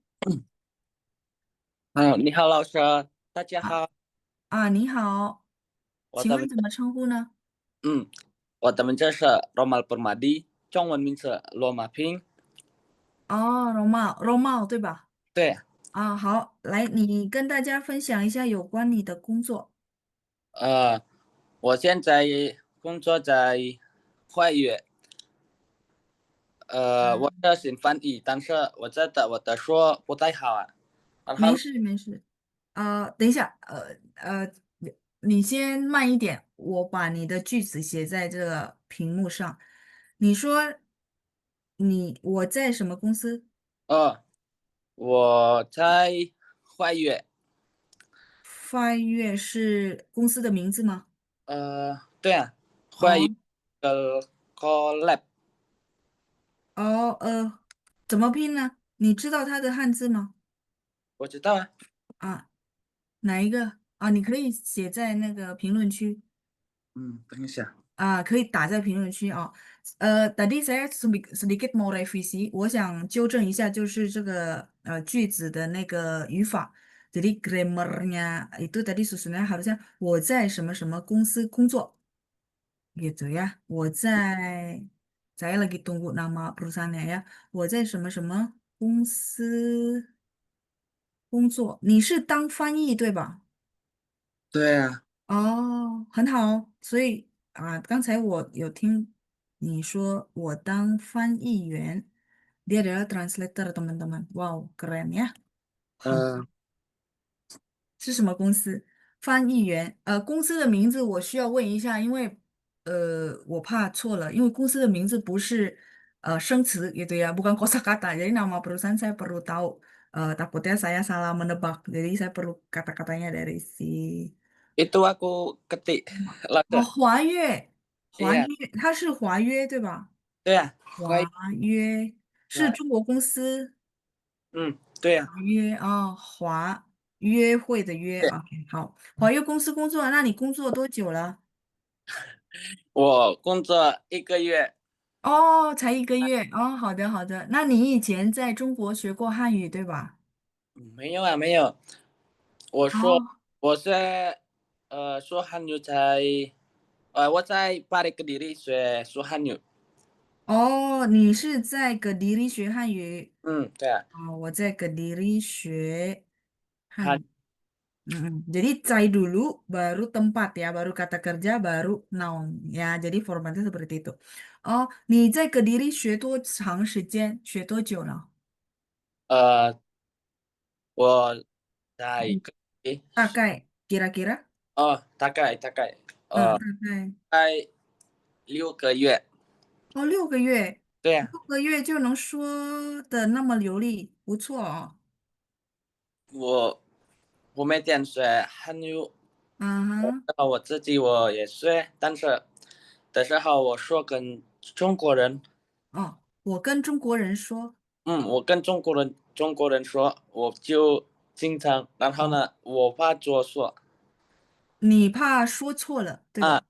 你好，老师，大家啊好，你好，我的名，请问怎么称呼呢？嗯，我的名字是 Romal Permadi，中文名字罗马拼，哦，容貌对吧？对，好，来，你跟大家分享一下有关你的工作。我现在工作在华语，我是新翻译，但是我的说不太好啊，然后没事没事，等一下，你先慢一点，我把你的句子写在这个屏幕上。你说我在什么公司？我在华语，5月是公司的名字吗？对啊，华语哦的 collab，哦怎么拼呢？你知道它的汉字吗？我知道啊，啊，哪一个？你可以写在那个评论区。等一下，可以打在评论区啊。tadi saya sedikit mau revisi，我想纠正一下，就是这个句子的那个语法。Jadi grammarnya itu tadi susunnya harusnya 我在什么什么公司工作gitu ya。saya lagi tunggu nama perusahaannya ya。我在什么什么公司工作，你是当翻译对吧？对啊，哦，很好。所以刚才我有听你说我当翻译员，dia adalah translator teman-teman。哇哦，keren ya。好，呃，是什么公司？翻译员。公司的名字我需要问一下，因为我怕错了，因为公司的名字不是生词gitu ya, bukan kosakata. Jadi nama perusahaan saya perlu tahu. Takutnya saya salah menebak. Jadi saya perlu kata-katanya dari si itu aku ketik 哦，langsung. 华约，Iya, 它是华约对吧？对啊，华约是华，中国公司，对啊，华约约会的约。对，OK，好，华约公司工作，那你工作多久了？我工作1个月，哦，才1个月。哦，好的好的，那你以前在中国学过汉语对吧？没有啊，没有，我说哦我是说汉语我在巴黎跟迪学说汉语，哦，你是在格迪里学汉语。对啊，我在格迪里学汉汉，语。Jadi cai dulu, baru tempat ya, baru kata kerja, baru noun ya. Jadi formatnya seperti itu. Oh, 你在格地里学多长时间？学多久了？呃，我在嗯，个诶，大概 kira-kira？哦，大概嗯，呃，大概在6个月。哦，6个月，对呀、6个月就能说的那么流利，不错哦。我每天学汉语，嗯哼，我自己我也学，但是的时候我说跟中国人，哦，我跟中国人说，我跟中国人说，我就经常，然后哦，呢，我怕做错你怕说错了，对吧？啊，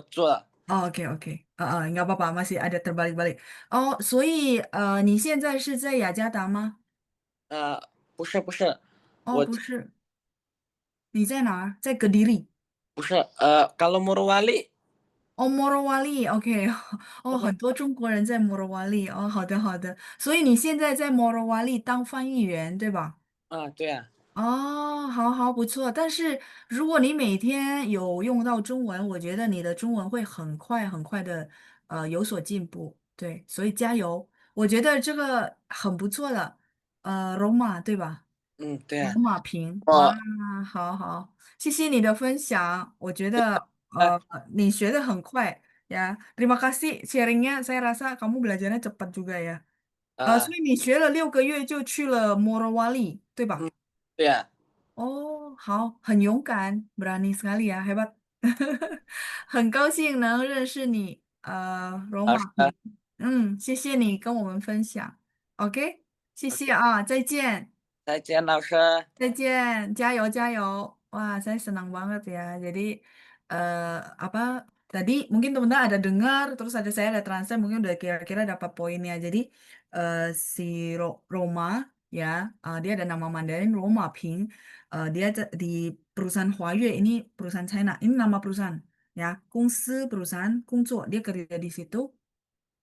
做哦，OK OK，nggak apa-apa, masih ada terbalik-balik。哦，所以你现在是在雅加达吗？不是，哦，我不是，你在哪儿？在格里里。不是kalau Morowali，哦，Morowali，OK，哦，哦很多中国人在摩罗瓦利。哦，好的好的，所以你现在在摩罗瓦利当翻译员，对吧？对呀、哦，好好不错。但是如果你每天有用到中文，我觉得你的中文会很快很快的有所进步。对，所以加油。我觉得这个很不错的，罗马对吧？对呀、罗马瓶，哇，我好好，谢谢你的分享。我觉得呃你学的很快呀。Terima kasih sharingnya. Saya rasa kamu belajarnya cepat juga ya。所呃以你学了6个月就去了摩罗瓦利，对吧？嗯对呀、哦，好，很勇敢，berani sekali ya, hebat。很高兴能认识你，罗老师马平。谢谢你跟我们分享。OK，谢谢啊，再见。再见，老师。再见，加油加油. Wah, saya senang banget ya. Jadi apa tadi mungkin teman-teman ada dengar, terus ada saya ada translate, mungkin udah kira-kira dapat poinnya. Jadi si Roma ya, dia ada nama Mandarin Roma Ping. Dia di perusahaan Huayue ini perusahaan China. Ini nama perusahaan ya, 公司 perusahaan 工作 dia kerja di situ.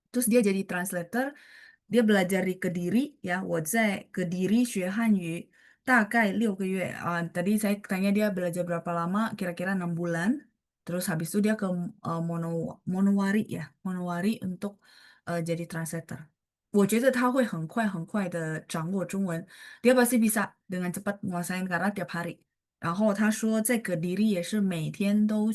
Terus dia jadi translator, dia belajar di Kediri ya, 我在 Kediri 学汉语大概6个月tadi saya tanya dia belajar berapa lama, kira-kira 6 bulan. Terus habis itu dia ke Monowari ya, Monowari untuk jadi translator. 我觉得他会很快很快的掌握中文，dia pasti bisa dengan cepat menguasain karena tiap hari. 然后他说在格迪里也是每天都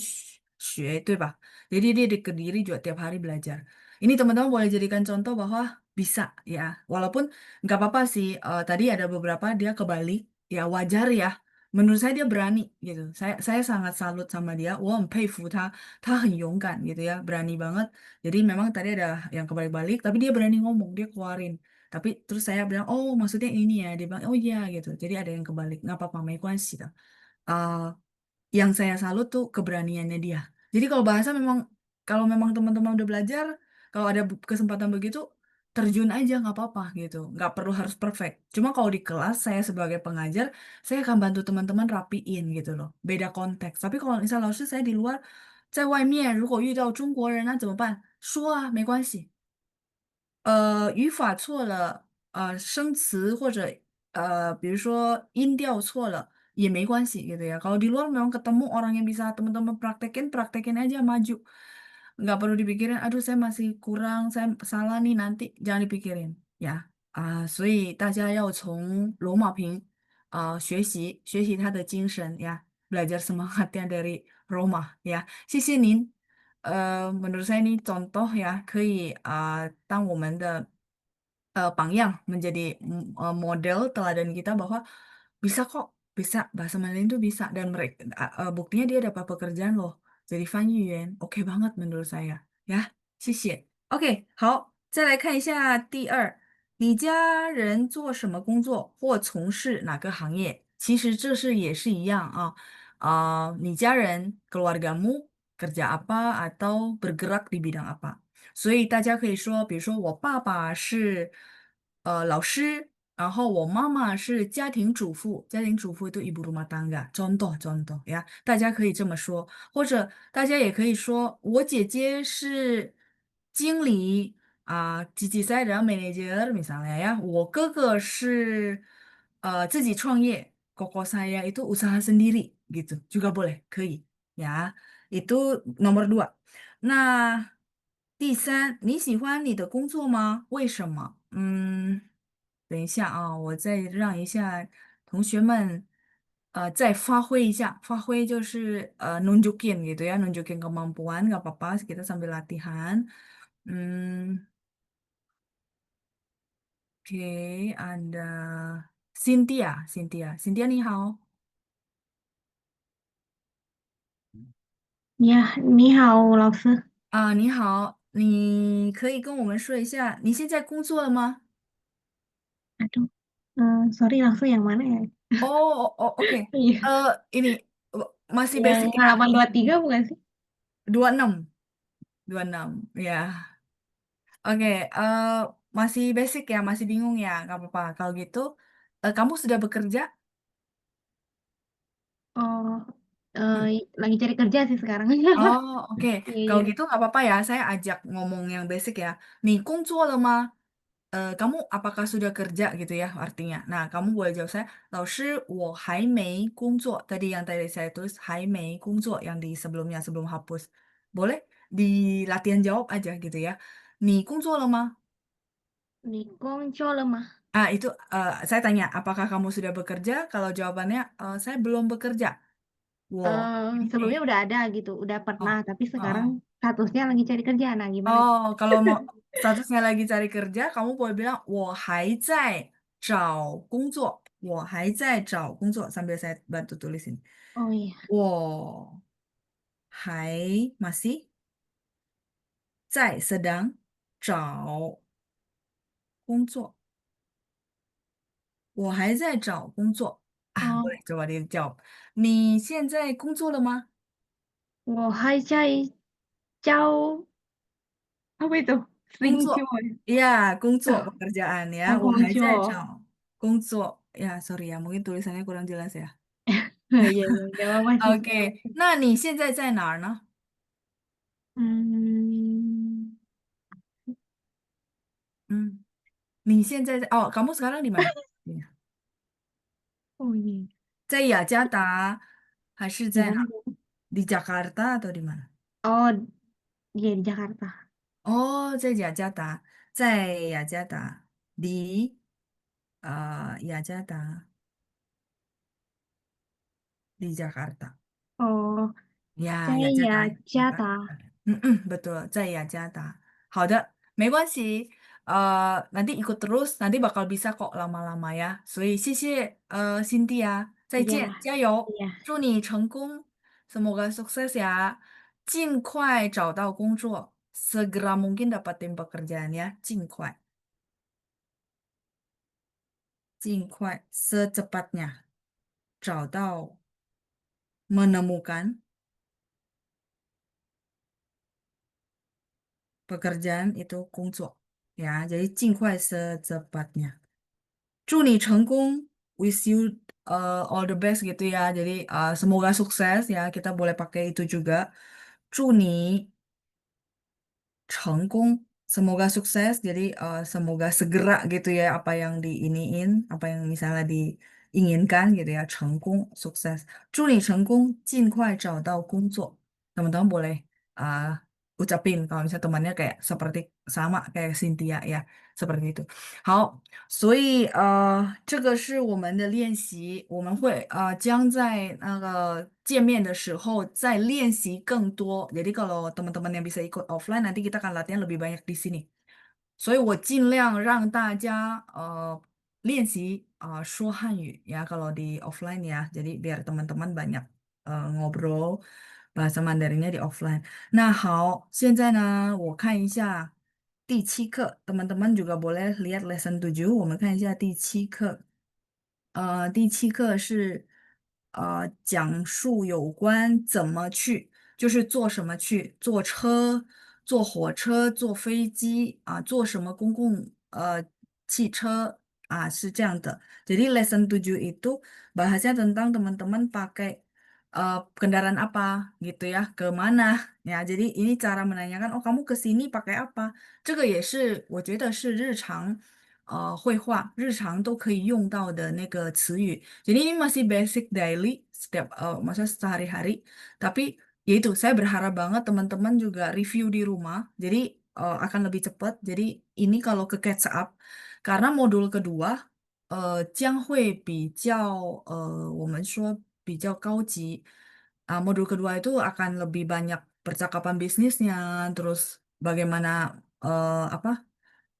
学，对吧？Jadi dia di Kediri juga tiap hari belajar. Ini teman-teman boleh jadikan contoh bahwa bisa ya. Walaupun nggak apa-apa sih. Tadi ada beberapa dia kebalik. Ya wajar ya. Menurut saya dia berani gitu. Saya sangat salut sama dia. 我很佩服他，他很勇敢gitu ya. Berani banget. Jadi memang tadi ada yang kebalik-balik. Tapi dia berani ngomong. Dia keluarin. Tapi terus saya bilang, oh maksudnya ini ya. Dia bilang, oh iya gitu. Jadi ada yang kebalik. Nggak apa-apa, 没关系的. Yang saya salut tuh keberaniannya dia. Jadi kalau bahasa memang kalau memang teman-teman udah belajar, kalau ada kesempatan begitu, terjun aja nggak apa-apa gitu. Nggak perlu harus perfect. Cuma kalau di kelas saya sebagai pengajar, saya akan bantu teman-teman rapiin gitu loh. Beda konteks. Tapi kalau misal 老师 saya di luar，在外面如果遇到中国人那怎么办？说啊，没关系。语法错了，生词或者比如说音调错了也没关系gitu ya. Kalau di luar memang ketemu orang yang bisa teman-teman praktekin, praktekin aja maju. Nggak perlu dipikirin, aduh saya masih kurang, saya salah nih nanti. Jangan dipikirin ya. 所以大家要从罗马瓶学习他的精神呀，belajar semangatnya dari Roma ya. 谢谢您。menurut saya ini contoh ya, 可以当我们的榜样 menjadi model teladan kita bahwa bisa kok, bisa bahasa Mandarin itu bisa dan mereka buktinya dia dapat pekerjaan loh jadi Fan Yuan, oke banget menurut saya ya, 谢谢. OK，好，再来看一下第二，你家人做什么工作或从事哪个行业？其实这是也是一样啊。你家人 keluargamu kerja apa atau bergerak di bidang apa？所以大家可以说，比如说我爸爸是老师，然后我妈妈是家庭主妇，家庭主妇都 ibu rumah tangga，contoh呀，大家可以这么说，或者大家也可以说我姐姐是经理Cici saya adalah manajer misalnya ya，我哥哥是自己创业，koko saya itu usaha sendiri。gitu juga boleh, 可以 ya. Itu nomor dua. Nah, 第三，你喜欢你的工作吗？为什么？等一下啊，我再让一下同学们，再发挥一下。发挥就是nunjukin gitu ya, nunjukin kemampuan, nggak apa-apa, kita sambil latihan. Oke, ada Cynthia, Cynthia, Cynthia 你好。你好，老师。你好，你可以跟我们说一下，你现在工作了吗？Aduh, sorry langsung yang mana ya? Oh, oh, oke. Iya. Ini masih Yang basic ya, halaman masih 23 bukan sih? 26, 26, ya. Oke, masih basic ya, masih bingung ya, nggak apa-apa. Kalau gitu, kamu sudah bekerja? Oh, Hmm. lagi cari kerja sih sekarang. Oh, oke. Iya, Kalau iya. gitu nggak apa-apa ya, saya ajak ngomong yang basic ya. Nih, 工作了吗? Kamu apakah sudah kerja gitu ya artinya. Nah, kamu boleh jawab saya, 老师,我还没工作. Tadi yang tadi saya tulis 还没工作 yang di sebelumnya sebelum hapus. Boleh di latihan jawab aja gitu ya. 你工作了吗? Nikong lemah. Itu saya tanya, apakah kamu sudah bekerja? Kalau jawabannya saya belum bekerja. Wow. Sebelumnya udah ada gitu, udah pernah, Oh, tapi oh, sekarang oh. statusnya lagi cari kerja. Nah, gimana? Oh, kalau mau statusnya lagi cari kerja, kamu boleh bilang 我还在找工作. 我还在找工作 sambil saya bantu tulisin. Oh iya. 我还 masih 在 sedang 找工作.我还在找工作. Boleh Oh, coba dijawab. 你现在工作了吗? 我还在教 apa itu? Sling 工作. Joy. Iya, 工作 pekerjaan ya. Oh, 我还在找工作. Ya, sorry ya, mungkin tulisannya kurang jelas ya. Iya, iya, nggak apa-apa sih. Oke, 那你现在在哪儿呢? Hmm, kamu sekarang di mana? Iya. oh iya. 在雅加达还是在哪儿? Gimana? Di Jakarta atau di mana? Oh, dia di Jakarta. Oh, 在雅加达，在雅加达，di Jakarta. Oh, Ya, 在雅雅加达，加达。betul, 在雅加达. 好的，没关系. Nanti ikut terus, nanti bakal bisa kok lama-lama ya. 所以谢谢, Cynthia. Iya, 再见，加油！iya. 祝你成功，semoga sukses ya. 尽快找到工作，segera mungkin dapatin pekerjaan ya. 尽快，secepatnya找到，menemukan pekerjaan itu 工作，ya. Jadi 尽快 secepatnya. 祝你成功, wish you all the best gitu ya. Jadi semoga sukses ya. Kita boleh pakai itu juga. 祝你成功, semoga sukses. Jadi semoga segera gitu ya apa yang diiniin, apa yang misalnya diinginkan gitu ya. 成功, sukses. 祝你成功，尽快找到工作. Teman-teman boleh uh, ucapin kalau misalnya temannya kayak seperti sama kayak Cynthia ya, seperti itu. 这个是我们的练习，我们会将在那个见面的时候再练习更多。Jadi kalau teman-teman yang bisa ikut offline nanti kita akan latihan lebih banyak di sini. 所以我尽量让大家练习说汉语 ya kalau di offline ya. Jadi biar teman-teman banyak ngobrol bahasa Mandarinnya di offline. 那好，现在呢，我看一下第7课，teman-teman juga boleh lihat lesson 7，我们看一下第7课。第7课是讲述有关怎么去，就是坐什么去，坐车、坐火车、坐飞机坐什么公共汽车是这样的。Jadi lesson 7 itu bahasnya tentang teman-teman pakai kendaraan apa gitu ya, ke mana ya. Jadi ini cara menanyakan, oh kamu ke sini pakai apa? 这个也是我觉得是日常绘画，日常都可以用到的那个词语。Jadi ini masih basic daily, maksudnya sehari-hari. Tapi ya itu, saya berharap banget teman-teman juga review di rumah. Jadi akan lebih cepat. Jadi ini kalau ke catch up, karena modul kedua 将会比较我们说比较高级modul kedua itu akan lebih banyak percakapan bisnisnya, terus bagaimana apa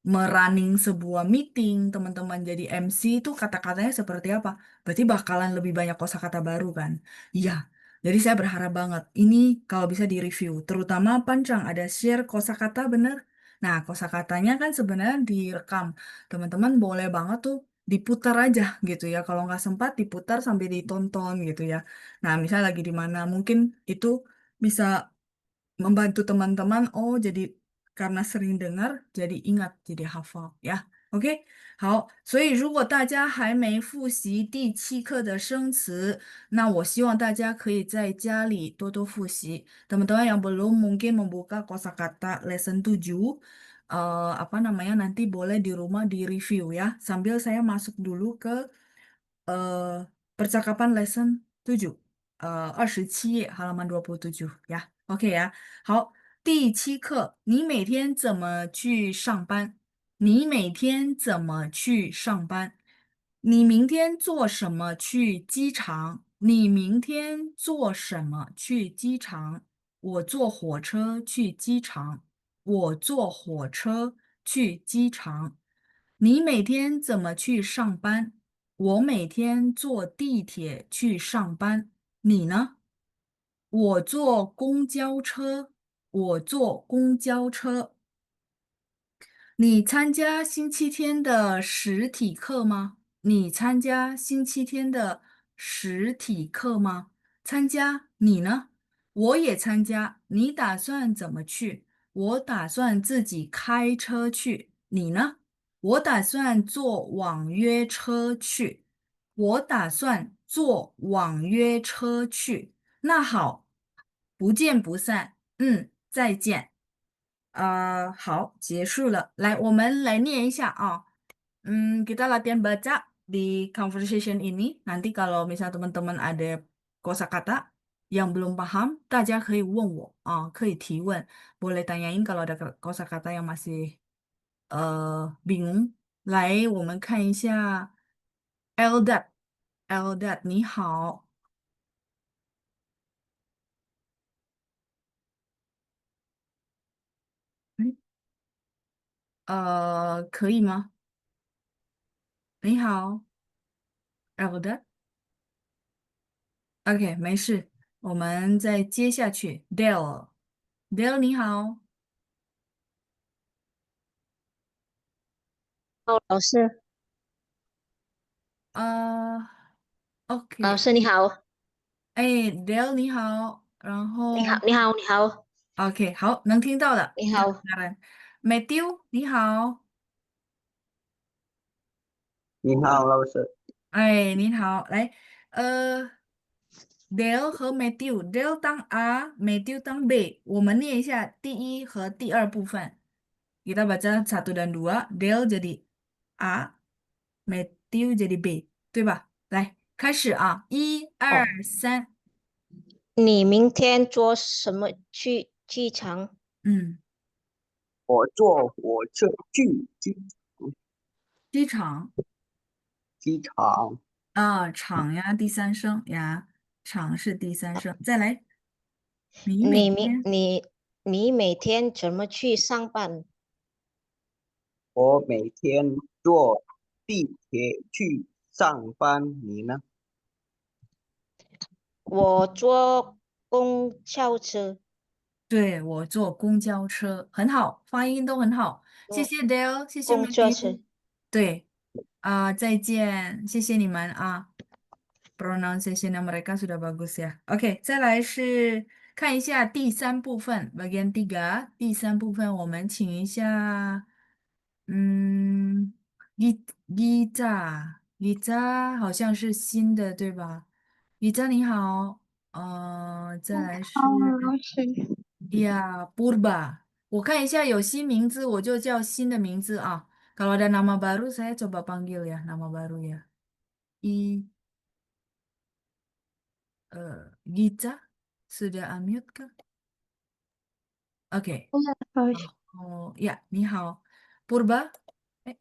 merunning sebuah meeting, teman-teman jadi MC itu kata-katanya seperti apa? Berarti bakalan lebih banyak kosakata baru kan? Iya. Jadi saya berharap banget ini kalau bisa direview, terutama Pancang ada share kosakata bener. Nah, kosakatanya kan sebenarnya direkam. Teman-teman boleh banget tuh diputar aja gitu ya. Kalau nggak sempat diputar sambil ditonton gitu ya. Nah, misalnya lagi di mana mungkin itu bisa membantu teman-teman. Oh, jadi karena sering dengar, jadi ingat, jadi hafal ya. OK，好，所以如果大家还没复习第7课的生词，那我希望大家可以在家里多多复习。Teman-teman yang belum mungkin membuka kosakata lesson 7, apa namanya nanti boleh di rumah di review ya. Sambil saya masuk dulu ke percakapan lesson 7, 27页 halaman 27 ya. OK 呀，好，第7课，你每天怎么去上班？你每天怎么去上班？你明天坐什么去机场？你明天坐什么去机场？我坐火车去机场。我坐火车去机场。你每天怎么去上班？我每天坐地铁去上班。你呢？我坐公交车。我坐公交车。你参加星期天的实体课吗？你参加星期天的实体课吗？参加，你呢？我也参加。你打算怎么去？我打算自己开车去。你呢？我打算坐网约车去。我打算坐网约车去。那好，不见不散。再见。好，结束了。来，我们来念一下啊。Kita latihan baca di conversation ini. Nanti kalau misal teman-teman ada kosakata yang belum paham, 大家可以问我啊，可以提问，boleh tanyain kalau ada kosakata yang masih bingung. 来，我们看一下 Eldad，Eldad 你好。嗯可以吗？你好，Eldad。OK，没事，我们再接下去。Dale，Dale 你好。哦，老师，啊老，OK，师你好，哎，Dale 你好，然你好，后 你好，你好，OK，好，能听到的。你好，当然，Matthew 你好。你好，老师。哎，你好，来，Dale 和 Matthew，Dale 当 A，Matthew 当 B，我们念一下第1和第2部分。Kita baca 1 dan 2，Dale jadi A，Matthew jadi B，对吧？来，开始啊，一二哦，三，你明天坐什么去机场？嗯，我坐火车去机场机场。啊，场呀，第三声呀，场是第三声，再来，你每你明天。你你每天怎么去上班？我每天坐地铁去上班，你呢？我坐公交车，对，我坐公交车，很好，发音都很好，谢坐谢 Dale，谢谢 公交车。Matthew，对，再见，谢谢你们啊，pronunciation mereka sudah bagus ya。OK，再来是看一下第3部分，bagian 3，第3部分我们请一下，嗯，Gita 好像是新的，对吧？Gita 你好，再来是。好，老师。呀，Purba，我看一下有新名字，我就叫新的名字啊。Kalau ada nama baru, saya coba panggil ya, nama baru ya. Gita, sudah unmute kah? Oke. 好，哦，呀，你好，Purba，哎，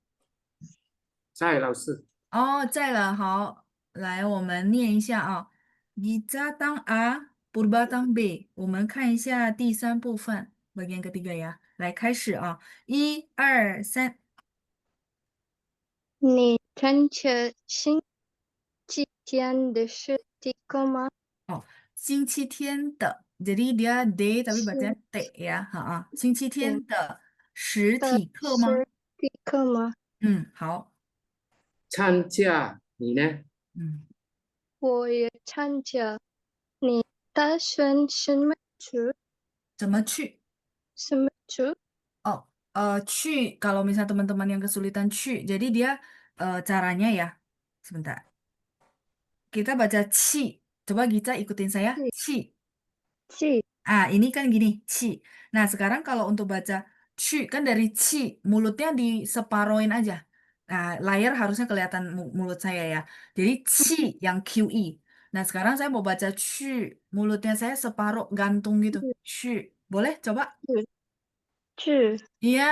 在老师，哦，在了，好，来，我们念一下啊，Gita当 A，Purba 当 B，我们看一下第三部分，bagian ketiga ya，来开始啊，一二三，你看着星期天的实体课吗？哦，星期天的，jadi dia D tapi 是 bacanya T ya，好啊，星期对天的实的体课吗？实体课吗？好，参加你呢？嗯，我也参加。你打算什么去？怎么去？什么去？ Oh,去, kalau misal teman-teman yang kesulitan jadi dia caranya ya, sebentar. Kita baca ci. Coba Gica ikutin saya, 去 ci. 去 Ini kan gini, ci. Nah, sekarang kalau untuk baca ci, kan dari ci, mulutnya diseparoin aja. Nah, layar harusnya kelihatan mulut saya ya. Jadi ci yang QI. Nah, sekarang saya mau baca ci, mulutnya saya separuh gantung gitu. Ci. Boleh coba? 去 Iya,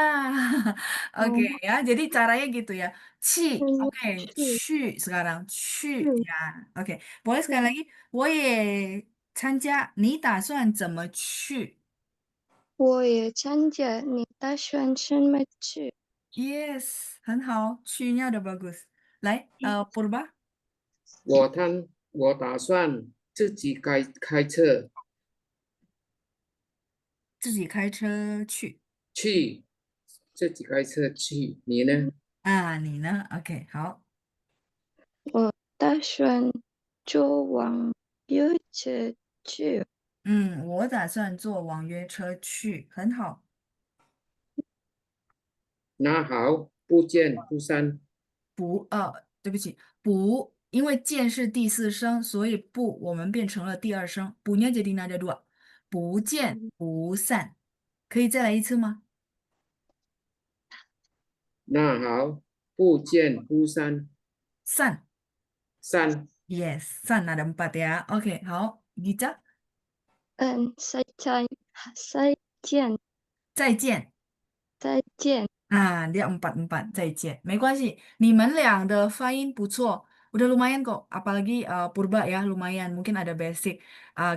oke 嗯 ya. Jadi caranya gitu ya. Ci, 嗯 oke. 去 Ci sekarang. Ci 去 ya, oke. Boleh sekali lagi. 我也参加。你打算怎么去我也参加。你打算什么去？？Yes，很好。去nya udah bagus。来，Purba，我打算自己开车自己开车去。去，自己开车去，你呢？你呢？OK，好。我打算坐网约车去。我打算坐网约车去，很好。那好，不见不散。不，对不起，不，因为见是第四声，所以不我们变成了第二声。不nya jadi nada dua，不见不散。可以再来一次吗？那好，不见不散。散散， ，yes，散ada empat ya。OK，好，Gita，再见，再见。再见。dia empat-empat, 再见，没关系，你们俩的发音不错，udah lumayan kok, apalagi Purba ya lumayan, mungkin ada basic,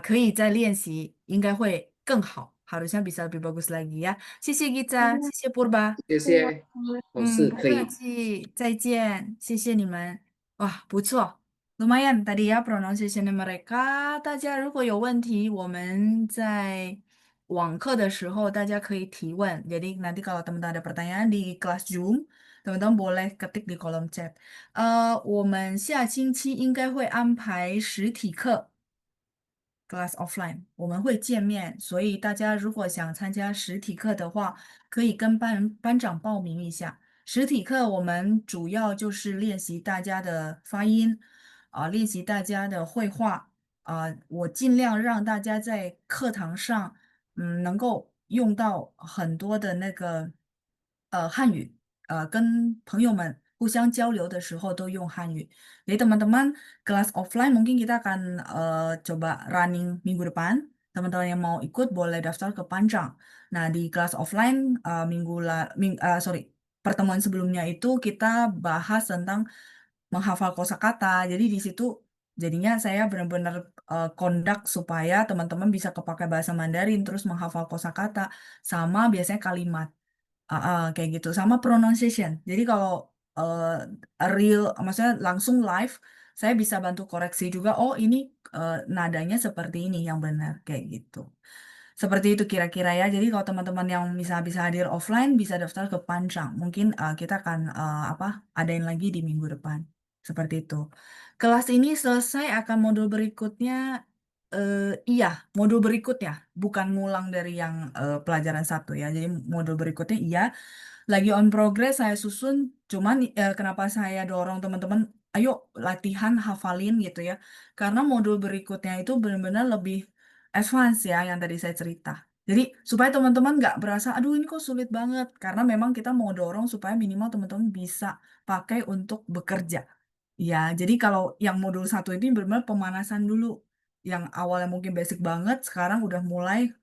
可以再练习，应该会更好，harusnya bisa lebih bagus lagi ya。谢谢 Gita，谢谢 Purba。谢谢，老师不客可以。气，再见，谢谢你们。哇，不错，lumayan tadi ya pronunciation mereka。大家如果有问题，我们在网课的时候大家可以提问。Jadi nanti kalau teman-teman ada pertanyaan di kelas Zoom，teman-teman boleh ketik di kolom chat。我们下星期应该会安排实体课。class offline，我们会见面，所以大家如果想参加实体课的话，可以跟班长报名一下。实体课我们主要就是练习大家的发音，练习大家的绘画，我尽量让大家在课堂上，能够用到很多的那个汉语，跟朋友们互相交流的时候都用汉语。Jadi teman-teman kelas offline mungkin kita akan coba running minggu depan. Teman-teman yang mau ikut boleh daftar ke Panjang. Nah, di kelas offline sorry, pertemuan sebelumnya itu kita bahas tentang menghafal kosakata. Jadi di situ jadinya saya benar-benar conduct supaya teman-teman bisa kepakai bahasa Mandarin terus menghafal kosakata sama biasanya kalimat. Kayak gitu sama pronunciation. Jadi kalau real, maksudnya langsung live, saya bisa bantu koreksi juga. Oh ini nadanya seperti ini yang benar kayak gitu. Seperti itu kira-kira ya. Jadi kalau teman-teman yang bisa hadir offline bisa daftar ke Panjang. Mungkin kita akan adain lagi di minggu depan. Seperti itu. Kelas ini selesai akan modul berikutnya. Iya, modul berikutnya bukan ngulang dari yang pelajaran satu ya. Jadi modul berikutnya iya lagi on progress saya susun. Cuman kenapa saya dorong teman-teman, ayo latihan hafalin gitu ya. Karena modul berikutnya itu benar-benar lebih advance ya yang tadi saya cerita. Jadi supaya teman-teman nggak berasa, aduh ini kok sulit banget. Karena memang kita mau dorong supaya minimal teman-teman bisa pakai untuk bekerja. Ya, jadi kalau yang modul satu ini benar-benar pemanasan dulu. Yang awalnya mungkin basic banget, sekarang udah mulai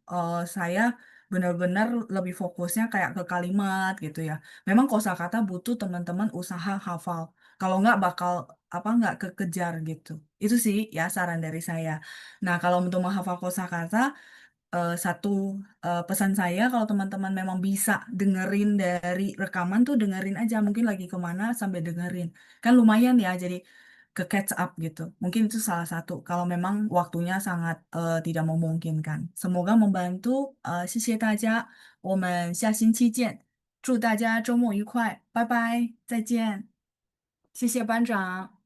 saya benar-benar lebih fokusnya kayak ke kalimat gitu ya. Memang kosakata butuh teman-teman usaha hafal. Kalau nggak bakal nggak kekejar gitu. Itu sih ya saran dari saya. Nah, kalau untuk menghafal kosakata satu pesan saya kalau teman-teman memang bisa dengerin dari rekaman tuh dengerin aja mungkin lagi kemana sambil dengerin kan lumayan ya jadi ke catch up gitu mungkin itu salah satu kalau memang waktunya sangat tidak memungkinkan semoga membantu 谢谢大家我们下星期见祝大家周末愉快拜拜再见谢谢班长